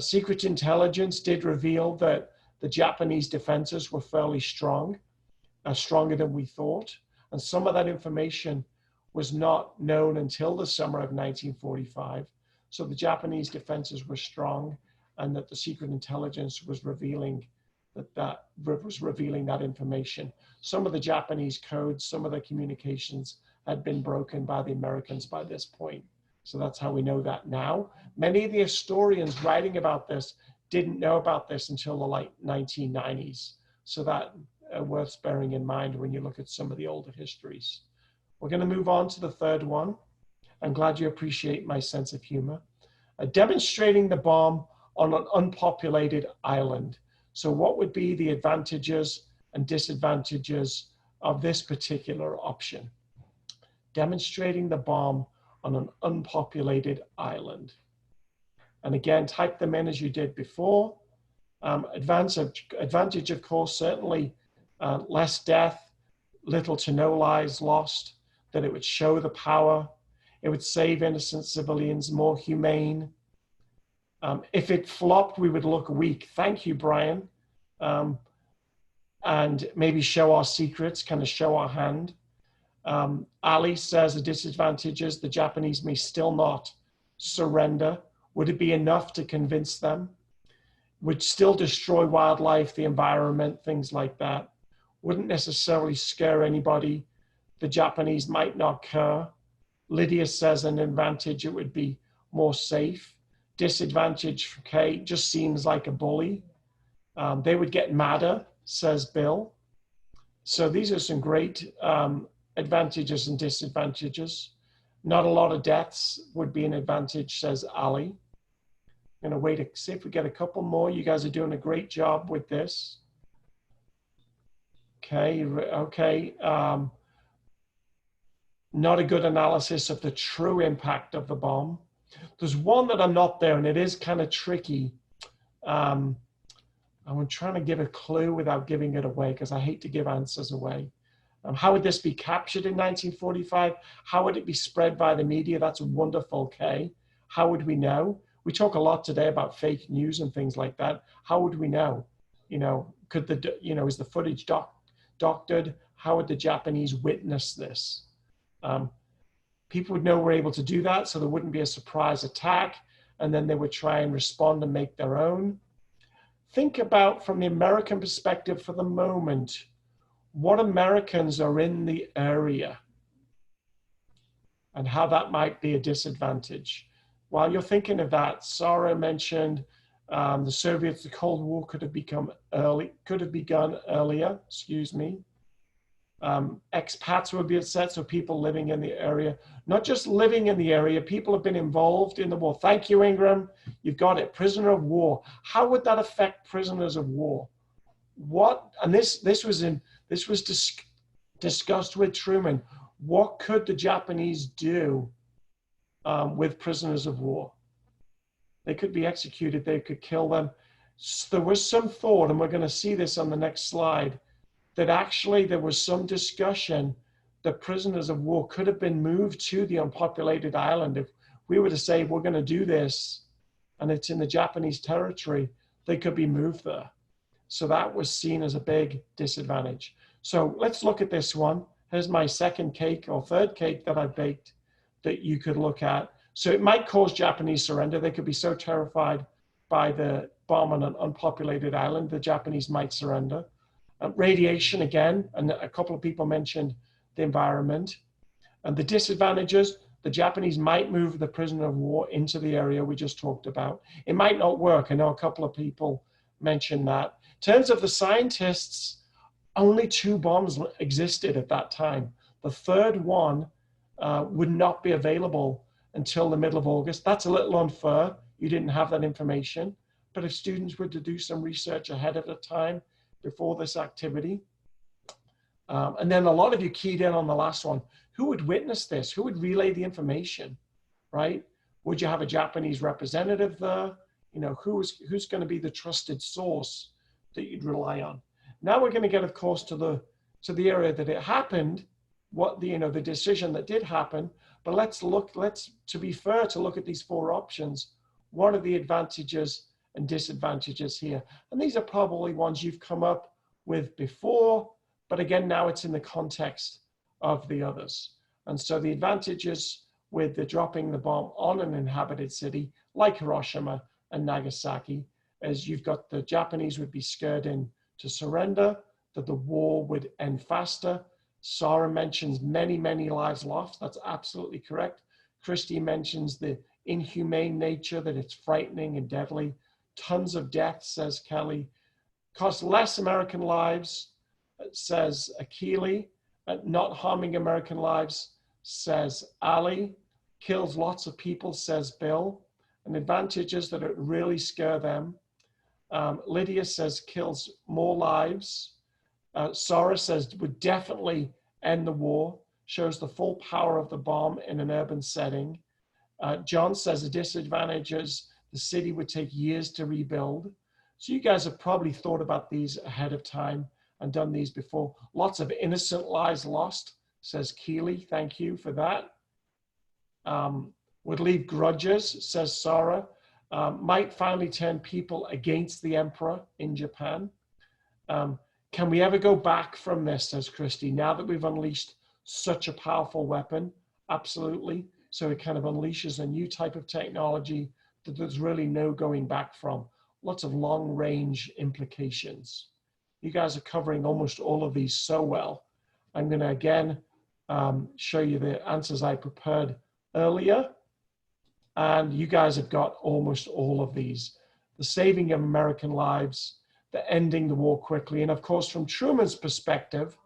secret intelligence did reveal that the Japanese defenses were fairly strong, stronger than we thought. And some of that information was not known until the summer of 1945. So the Japanese defenses were strong, and that the secret intelligence was revealing that information. Some of the Japanese codes, some of the communications had been broken by the Americans by this point. So that's how we know that now. Many of the historians writing about this didn't know about this until the late 1990s. So that worth bearing in mind when you look at some of the older histories. We're going to move on to the third one. I'm glad you appreciate my sense of humor. Demonstrating the bomb on an unpopulated island. So what would be the advantages and disadvantages of this particular option? Demonstrating the bomb on an unpopulated island. And again, type them in as you did before. Advantage, of course, certainly less death, little to no lives lost, that it would show the power, it would save innocent civilians, more humane. If it flopped, we would look weak. Thank you, Brian. And maybe show our secrets, kind of show our hand. Ali says the disadvantage is the Japanese may still not surrender. Would it be enough to convince them? Would still destroy wildlife, the environment, things like that. Wouldn't necessarily scare anybody. The Japanese might not care. Lydia says an advantage, it would be more safe. Disadvantage for Kate just seems like a bully. They would get madder, says Bill. So these are some great advantages and disadvantages. Not a lot of deaths would be an advantage, says Ali. I'm going to wait to see if we get a couple more. You guys are doing a great job with this. Okay. Not a good analysis of the true impact of the bomb. There's one that I'm not there, and it is kind of tricky. I'm trying to give a clue without giving it away, because I hate to give answers away. How would this be captured in 1945? How would it be spread by the media? That's wonderful, Kay. How would we know? We talk a lot today about fake news and things like that. How would we know? Could is the footage doctored? How would the Japanese witness this? People would know we're able to do that, so there wouldn't be a surprise attack, and then they would try and respond and make their own. Think about, from the American perspective for the moment, what Americans are in the area and how that might be a disadvantage. While you're thinking of that, Sarah mentioned the Soviets, the Cold War could have begun earlier, expats would be upset, so people living in the area. Not just living in the area, people have been involved in the war. Thank you, Ingram. You've got it. Prisoner of war. How would that affect prisoners of war? What? And this was discussed with Truman. What could the Japanese do with prisoners of war? They could be executed. They could kill them. So there was some thought, and we're going to see this on the next slide, that actually there was some discussion the prisoners of war could have been moved to the unpopulated island. If we were to say, we're going to do this, and it's in the Japanese territory, they could be moved there. So that was seen as a big disadvantage. So let's look at this one. Here's my second cake or third cake that I baked that you could look at. So it might cause Japanese surrender. They could be so terrified by the bomb on an unpopulated island, the Japanese might surrender. Radiation again, and a couple of people mentioned the environment. And the disadvantages, the Japanese might move the prisoner of war into the area we just talked about. It might not work. I know a couple of people mentioned that. In terms of the scientists, only 2 bombs existed at that time. The third one would not be available until the middle of August. That's a little unfair. You didn't have that information. But if students were to do some research ahead of the time before this activity, and then a lot of you keyed in on the last one, who would witness this? Who would relay the information, right? Would you have a Japanese representative there? You know, who's going to be the trusted source that you'd rely on? Now we're going to get, of course, to the area that it happened, what the, the decision that did happen. But let's, to be fair, to look at these 4 options. What are the advantages and disadvantages here? And these are probably ones you've come up with before, but again, now it's in the context of the others. And so the advantages with the dropping the bomb on an inhabited city like Hiroshima and Nagasaki is you've got the Japanese would be scared in to surrender, that the war would end faster. Sarah mentions many, many lives lost. That's absolutely correct. Christy mentions the inhumane nature, that it's frightening and deadly. Tons of deaths, says Kelly. Cost less American lives, says Akili. Not harming American lives, says Ali. Kills lots of people, says Bill. And advantages that it really scare them. Lydia says kills more lives. Sarah says would definitely end the war, shows the full power of the bomb in an urban setting. John says the disadvantages, the city would take years to rebuild. So you guys have probably thought about these ahead of time and done these before. Lots of innocent lives lost, says Keeley. Thank you for that. Would leave grudges, says Sarah. Might finally turn people against the emperor in Japan. Can we ever go back from this, says Christy, now that we've unleashed such a powerful weapon? Absolutely. So it kind of unleashes a new type of technology that there's really no going back from. Lots of long range implications. You guys are covering almost all of these so well. I'm going to again show you the answers I prepared earlier. And you guys have got almost all of these. The saving of American lives, the ending the war quickly. And of course, from Truman's perspective,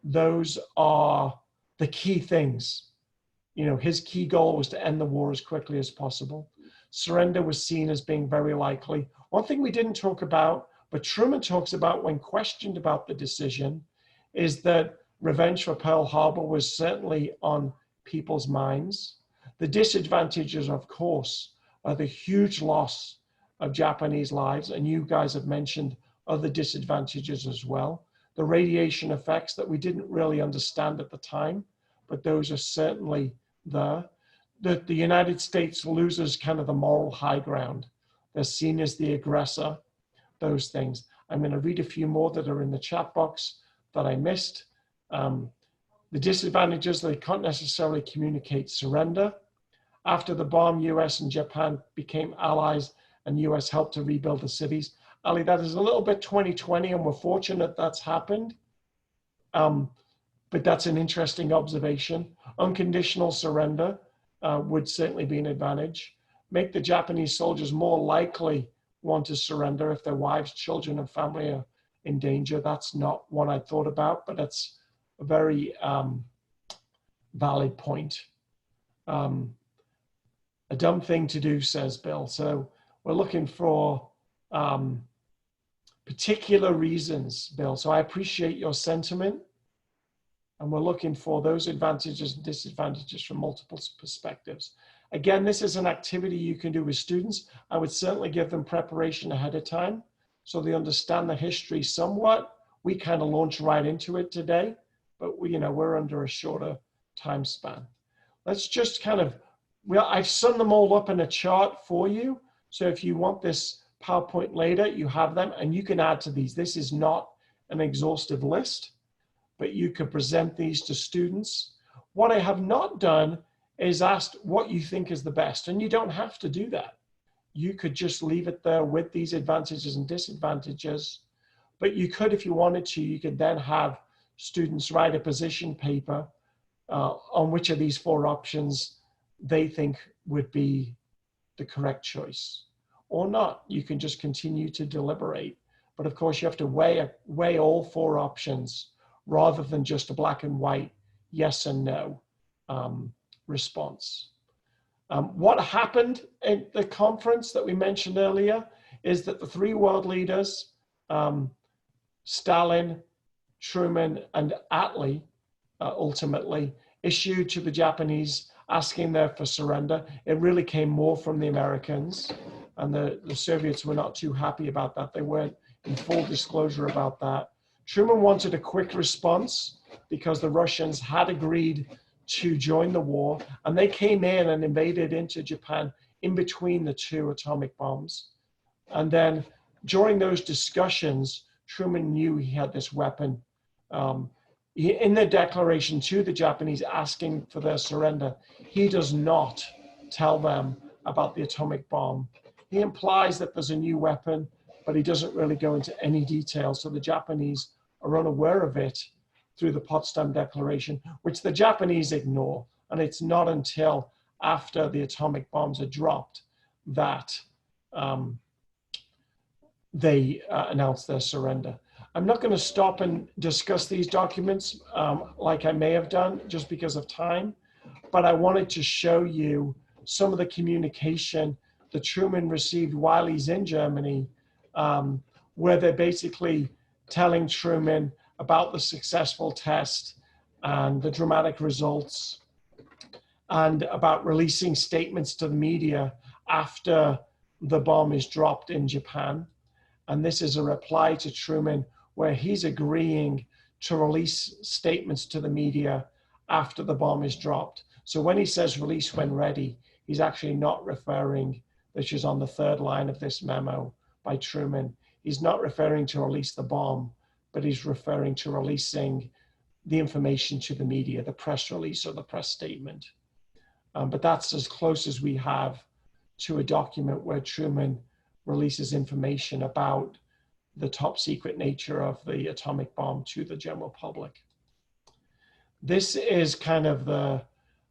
those are the key things. You know, his key goal was to end the war as quickly as possible. Surrender was seen as being very likely. One thing we didn't talk about, but Truman talks about when questioned about the decision, is that revenge for Pearl Harbor was certainly on people's minds. The disadvantages, of course, are the huge loss of Japanese lives, and you guys have mentioned other disadvantages as well. The radiation effects that we didn't really understand at the time, but those are certainly there. The United States loses kind of the moral high ground. They're seen as the aggressor, those things. I'm going to read a few more that are in the chat box that I missed. The disadvantages, they can't necessarily communicate surrender. After the bomb, US and Japan became allies and US helped to rebuild the cities. Ali, that is a little bit 2020 and we're fortunate that's happened. But that's an interesting observation. Unconditional surrender would certainly be an advantage. Make the Japanese soldiers more likely want to surrender if their wives, children, and family are in danger. That's not one I thought about, but that's a very valid point. A dumb thing to do, says Bill. So we're looking for particular reasons, Bill. So I appreciate your sentiment. And we're looking for those advantages and disadvantages from multiple perspectives. Again, this is an activity you can do with students. I would certainly give them preparation ahead of time so they understand the history somewhat. We kind of launch right into it today. but we're under a shorter time span. Let's just kind of, I've summed them all up in a chart for you. So if you want this PowerPoint later, you have them and you can add to these. This is not an exhaustive list, but you could present these to students. What I have not done is asked what you think is the best, and you don't have to do that. You could just leave it there with these advantages and disadvantages, but you could, if you wanted to, you could then have students write a position paper on which of these 4 options they think would be the correct choice or not. You can just continue to deliberate. But of course, you have to weigh all 4 options rather than just a black and white yes and no response. What happened at the conference that we mentioned earlier is that the 3 world leaders, Stalin, Truman, and Attlee, ultimately issued to the Japanese asking there for surrender. It really came more from the Americans, and the Soviets were not too happy about that. They weren't in full disclosure about that. Truman wanted a quick response because the Russians had agreed to join the war, and they came in and invaded into Japan in between the 2 atomic bombs. And then during those discussions, Truman knew he had this weapon. In the declaration to the Japanese asking for their surrender, he does not tell them about the atomic bomb. He implies that there's a new weapon, but he doesn't really go into any detail. So the Japanese are unaware of it through the Potsdam Declaration, which the Japanese ignore. And it's not until after the atomic bombs are dropped that they announce their surrender. I'm not going to stop and discuss these documents like I may have done just because of time, but I wanted to show you some of the communication that Truman received while he's in Germany, where they're basically telling Truman about the successful test and the dramatic results, and about releasing statements to the media after the bomb is dropped in Japan. And this is a reply to Truman where he's agreeing to release statements to the media after the bomb is dropped. So when he says release when ready, he's actually not referring, which is on the 3rd line of this memo by Truman, he's not referring to release the bomb, but he's referring to releasing the information to the media, the press release or the press statement. But that's as close as we have to a document where Truman releases information about the top secret nature of the atomic bomb to the general public. This is kind of the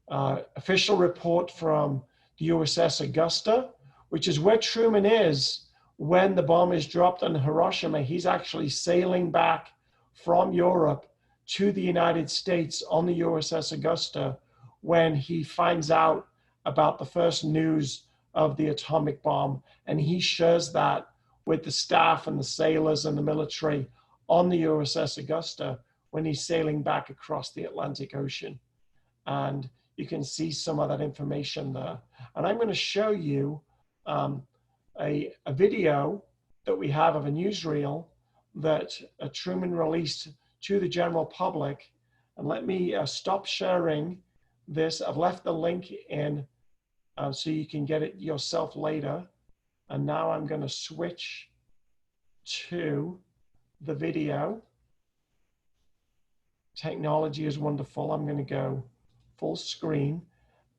official report from the USS Augusta, which is where Truman is when the bomb is dropped on Hiroshima. He's actually sailing back from Europe to the United States on the USS Augusta when he finds out about the first news of the atomic bomb, and he shares that with the staff and the sailors and the military on the USS Augusta when he's sailing back across the Atlantic Ocean. And you can see some of that information there. And I'm going to show you a video that we have of a newsreel that Truman released to the general public. And let me stop sharing this. I've left the link in so you can get it yourself later. And now I'm going to switch to the video. Technology is wonderful. I'm going to go full screen.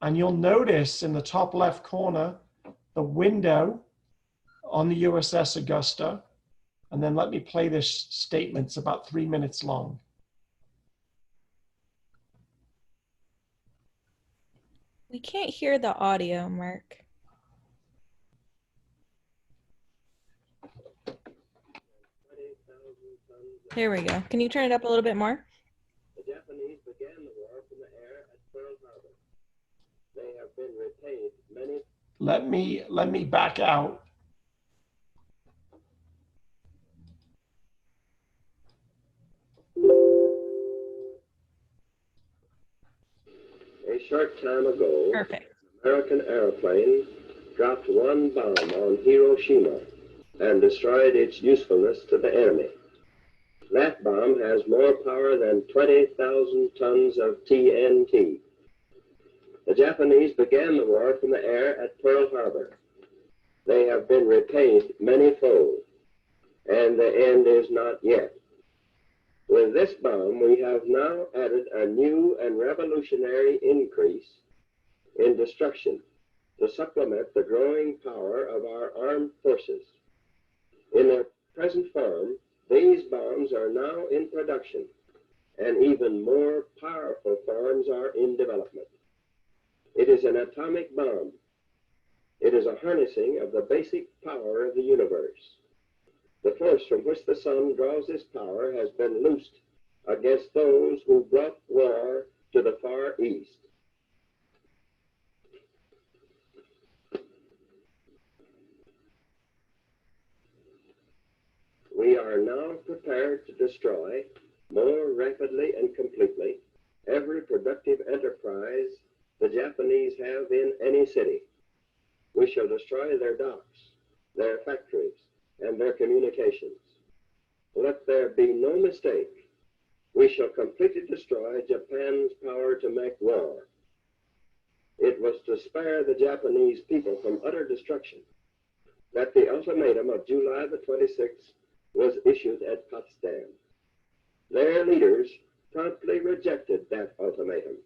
And you'll notice in the top left corner, the window on the USS Augusta. And then let me play this statement. It's about 3 minutes long. We can't hear the audio, Mark. Here we go. Can you turn it up a little bit more? The Japanese began the war from the air at Pearl Harbor. They have been repaid many. Let me back out. A short time ago, Perfect. an American airplane dropped one bomb on Hiroshima and destroyed its usefulness to the enemy. That bomb has more power than 20,000 tons of TNT. The Japanese began the war from the air at Pearl Harbor. They have been repaid many-fold, and the end is not yet. With this bomb, we have now added a new and revolutionary increase in destruction to supplement the growing power of our armed forces. In their present form, these bombs are now in production, and even more powerful forms are in development. It is an atomic bomb. It is a harnessing of the basic power of the universe. The force from which the sun draws its power has been loosed against those who brought war to the Far East. We are now prepared to destroy more rapidly and completely every productive enterprise the Japanese have in any city. We shall destroy their docks, their factories, and their communications. Let there be no mistake. We shall completely destroy Japan's power to make war. It was to spare the Japanese people from utter destruction that the ultimatum of July the 26th was issued at Potsdam. Their leaders promptly rejected that ultimatum.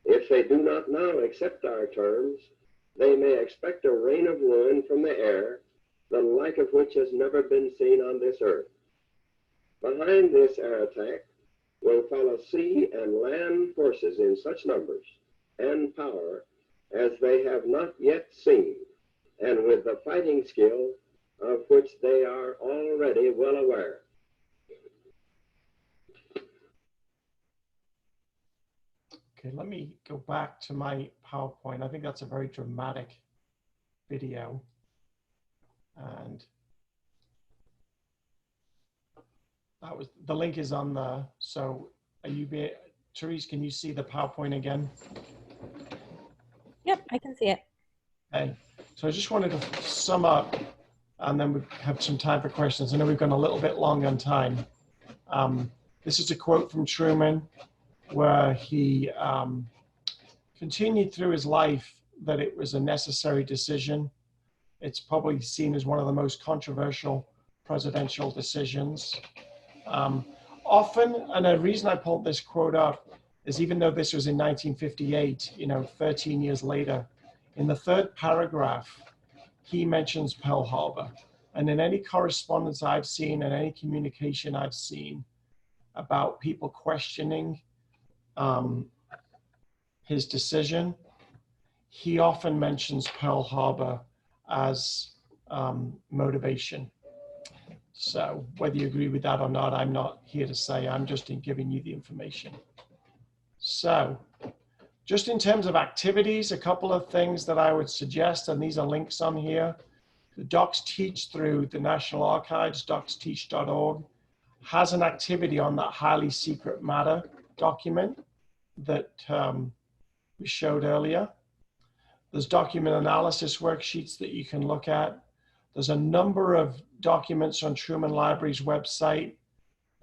If they do not now accept our terms, they may expect a rain of ruin from the air, the like of which has never been seen on this earth. Behind this air attack will follow sea and land forces in such numbers and power as they have not yet seen, and with the fighting skill of which they are already well aware. Okay, let me go back to my PowerPoint. I think that's a very dramatic video. And that was, the link is on the, so are you, Therese, can you see the PowerPoint again? Yep, I can see it. Okay, so I just wanted to sum up, and then we have some time for questions. I know we've gone a little bit long on time. This is a quote from Truman, where he continued through his life that it was a necessary decision. It's probably seen as one of the most controversial presidential decisions. Often, and the reason I pulled this quote up is even though this was in 1958, 13 years later, in the third paragraph, he mentions Pearl Harbor. And in any correspondence I've seen and any communication I've seen about people questioning his decision, he often mentions Pearl Harbor as motivation. So whether you agree with that or not, I'm not here to say, I'm just giving you the information. So just in terms of activities, a couple of things that I would suggest, and these are links on here. The Docs Teach through the National Archives, docsteach.org, has an activity on that highly secret matter document that we showed earlier. There's document analysis worksheets that you can look at. There's a number of documents on Truman Library's website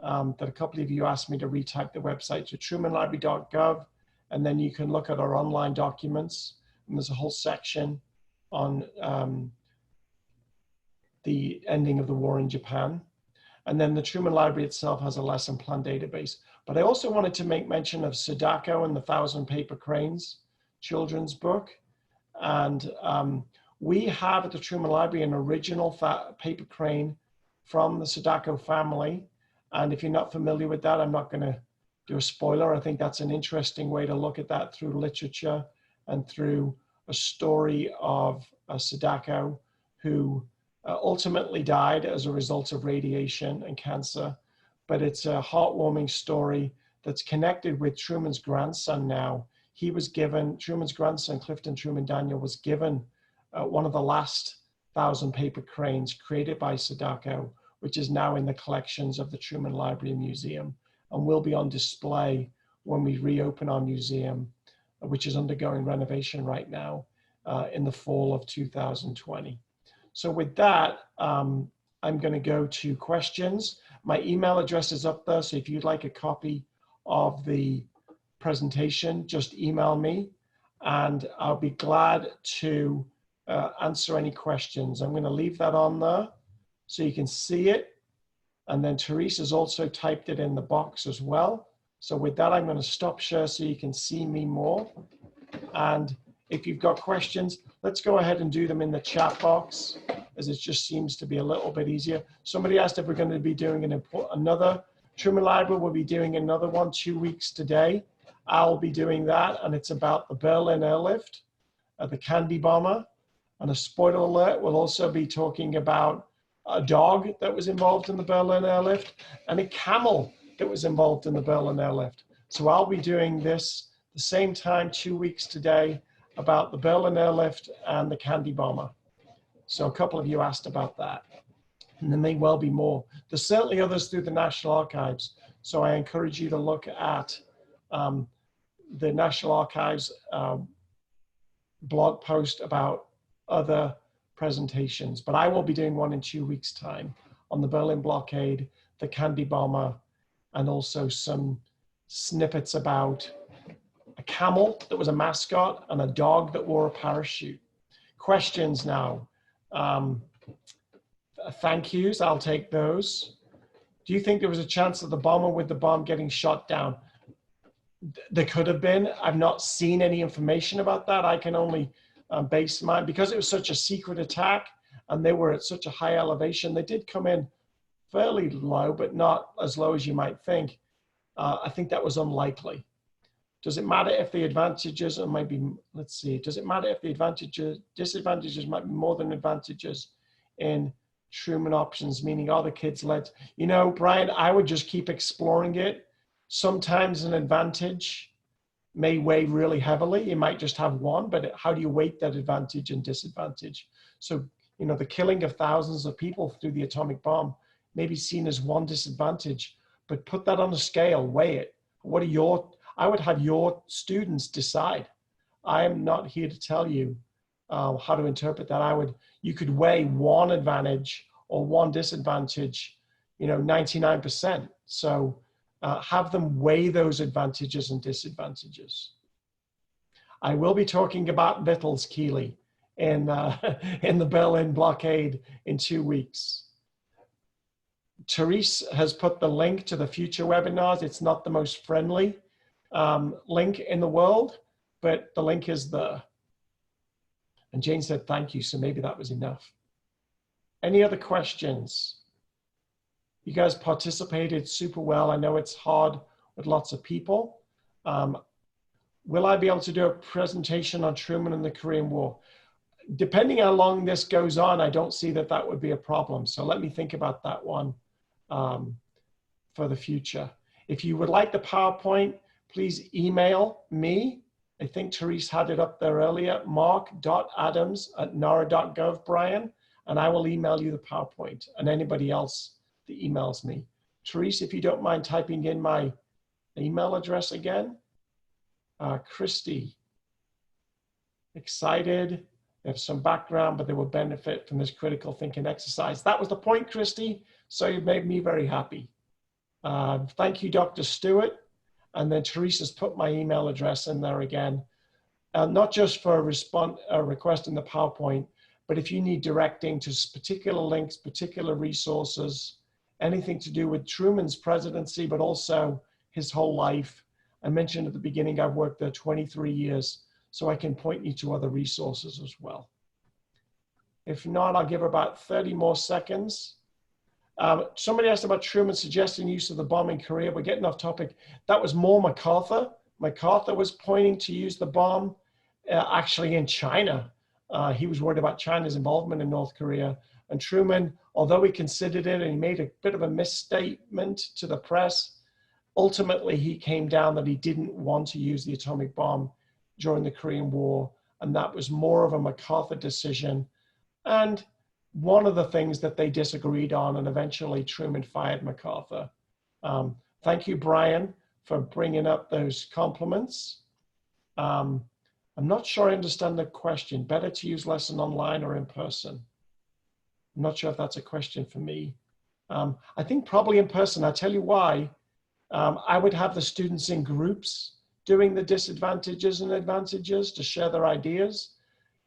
that a couple of you asked me to retype the website to trumanlibrary.gov, and then you can look at our online documents. And there's a whole section on the ending of the war in Japan. And then the Truman Library itself has a lesson plan database. But I also wanted to make mention of Sadako and the 1,000 Paper Cranes children's book. And we have at the Truman Library an original paper crane from the Sadako family. And if you're not familiar with that, I'm not going to do a spoiler. I think that's an interesting way to look at that through literature and through a story of Sadako, who ultimately died as a result of radiation and cancer. But it's a heartwarming story that's connected with Truman's grandson now. He was given, Truman's grandson, Clifton Truman Daniel, was given one of the last 1,000 paper cranes created by Sadako, which is now in the collections of the Truman Library Museum and will be on display when we reopen our museum, which is undergoing renovation right now in the fall of 2020. So with that, I'm going to go to questions. My email address is up there, so if you'd like a copy of the presentation, just email me, and I'll be glad to answer any questions. I'm going to leave that on there so you can see it. And then Therese has also typed it in the box as well. So with that, I'm going to stop share so you can see me more. And if you've got questions, let's go ahead and do them in the chat box, as it just seems to be a little bit easier. Somebody asked if we're going to be doing another. Truman Library will be doing another one 2 weeks today. I'll be doing that, and it's about the Berlin airlift, the candy bomber. And a spoiler alert, we'll also be talking about a dog that was involved in the Berlin airlift and a camel that was involved in the Berlin airlift. So I'll be doing this the same time 2 weeks today about the Berlin airlift and the candy bomber. So a couple of you asked about that. And there may well be more. There's certainly others through the National Archives. So I encourage you to look at the National Archives blog post about other presentations. But I will be doing one in 2 weeks' time on the Berlin blockade, the candy bomber, and also some snippets about a camel that was a mascot and a dog that wore a parachute. Questions now. Thank yous, I'll take those. Do you think there was a chance of the bomber with the bomb getting shot down? There could have been. I've not seen any information about that. I can only base mine, because it was such a secret attack and they were at such a high elevation. They did come in fairly low, but not as low as you might think. I think that was unlikely. Does it matter if the advantages, or maybe, let's see, does it matter if the disadvantages might be more than advantages in Truman options, meaning are the kids led? You know, Brian, I would just keep exploring it. Sometimes an advantage may weigh really heavily. You might just have one, but how do you weight that advantage and disadvantage? So, you know, the killing of thousands of people through the atomic bomb may be seen as one disadvantage, but put that on a scale, weigh it. What are I would have your students decide. I am not here to tell you how to interpret that. You could weigh one advantage or one disadvantage, you know, 99%. So have them weigh those advantages and disadvantages. I will be talking about Vittles, Keeley, in the Berlin blockade in 2 weeks. Therese has put the link to the future webinars. It's not the most friendly link in the world, but the link is there. And Jane said, thank you. So maybe that was enough. Any other questions? You guys participated super well. I know it's hard with lots of people. Will I be able to do a presentation on Truman and the Korean War? Depending how long this goes on, I don't see that would be a problem. So let me think about that one for the future. If you would like the PowerPoint, please email me. I think Therese had it up there earlier, mark.adams@nara.gov, Brian, and I will email you the PowerPoint, and anybody else that emails me. Therese, if you don't mind typing in my email address again. Christy, excited. They have some background, but they will benefit from this critical thinking exercise. That was the point, Christy, so you made me very happy. Thank you, Dr. Stewart. And then Teresa's put my email address in there again, not just for requesting the PowerPoint, but if you need directing to particular links, particular resources, anything to do with Truman's presidency, but also his whole life. I mentioned at the beginning, I've worked there 23 years, so I can point you to other resources as well. If not, I'll give about 30 more seconds. Somebody asked about Truman suggesting use of the bomb in Korea. We're getting off topic. That was more MacArthur. MacArthur was pointing to use the bomb actually in China. He was worried about China's involvement in North Korea. And Truman, although he considered it and he made a bit of a misstatement to the press, ultimately he came down that he didn't want to use the atomic bomb during the Korean War. And that was more of a MacArthur decision. And one of the things that they disagreed on, and eventually Truman fired MacArthur. Thank you, Brian, for bringing up those compliments. I'm not sure I understand the question. Better to use lesson online or in person? I'm not sure if that's a question for me. I think probably in person. I'll tell you why. I would have the students in groups doing the disadvantages and advantages to share their ideas.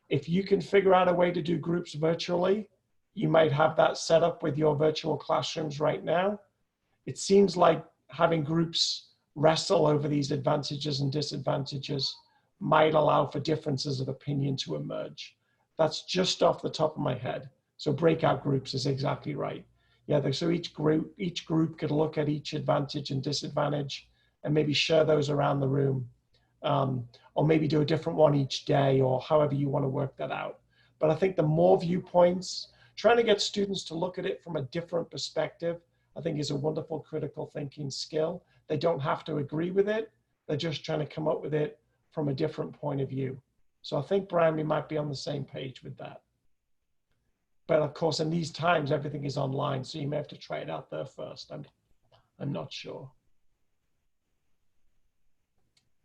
If you can figure out a way to do groups virtually, you might have that set up with your virtual classrooms right now. It seems like having groups wrestle over these advantages and disadvantages might allow for differences of opinion to emerge. That's just off the top of my head. So breakout groups is exactly right. Yeah, so each group could look at each advantage and disadvantage and maybe share those around the room. Or maybe do a different one each day, or however you want to work that out. But I think the more viewpoints, trying to get students to look at it from a different perspective, I think is a wonderful critical thinking skill. They don't have to agree with it. They're just trying to come up with it from a different point of view. So I think, Brian, we might be on the same page with that. But of course, in these times, everything is online, so you may have to try it out there first. I'm not sure.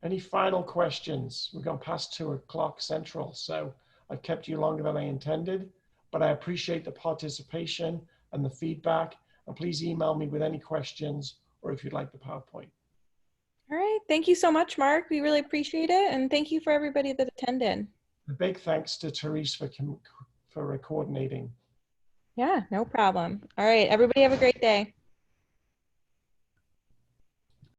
Any final questions? We've gone past 2 o'clock Central, so I've kept you longer than I intended, but I appreciate the participation and the feedback. And please email me with any questions or if you'd like the PowerPoint. All right. Thank you so much, Mark. We really appreciate it. And thank you for everybody that attended. A big thanks to Therese for coordinating. Yeah, no problem. All right. Everybody have a great day.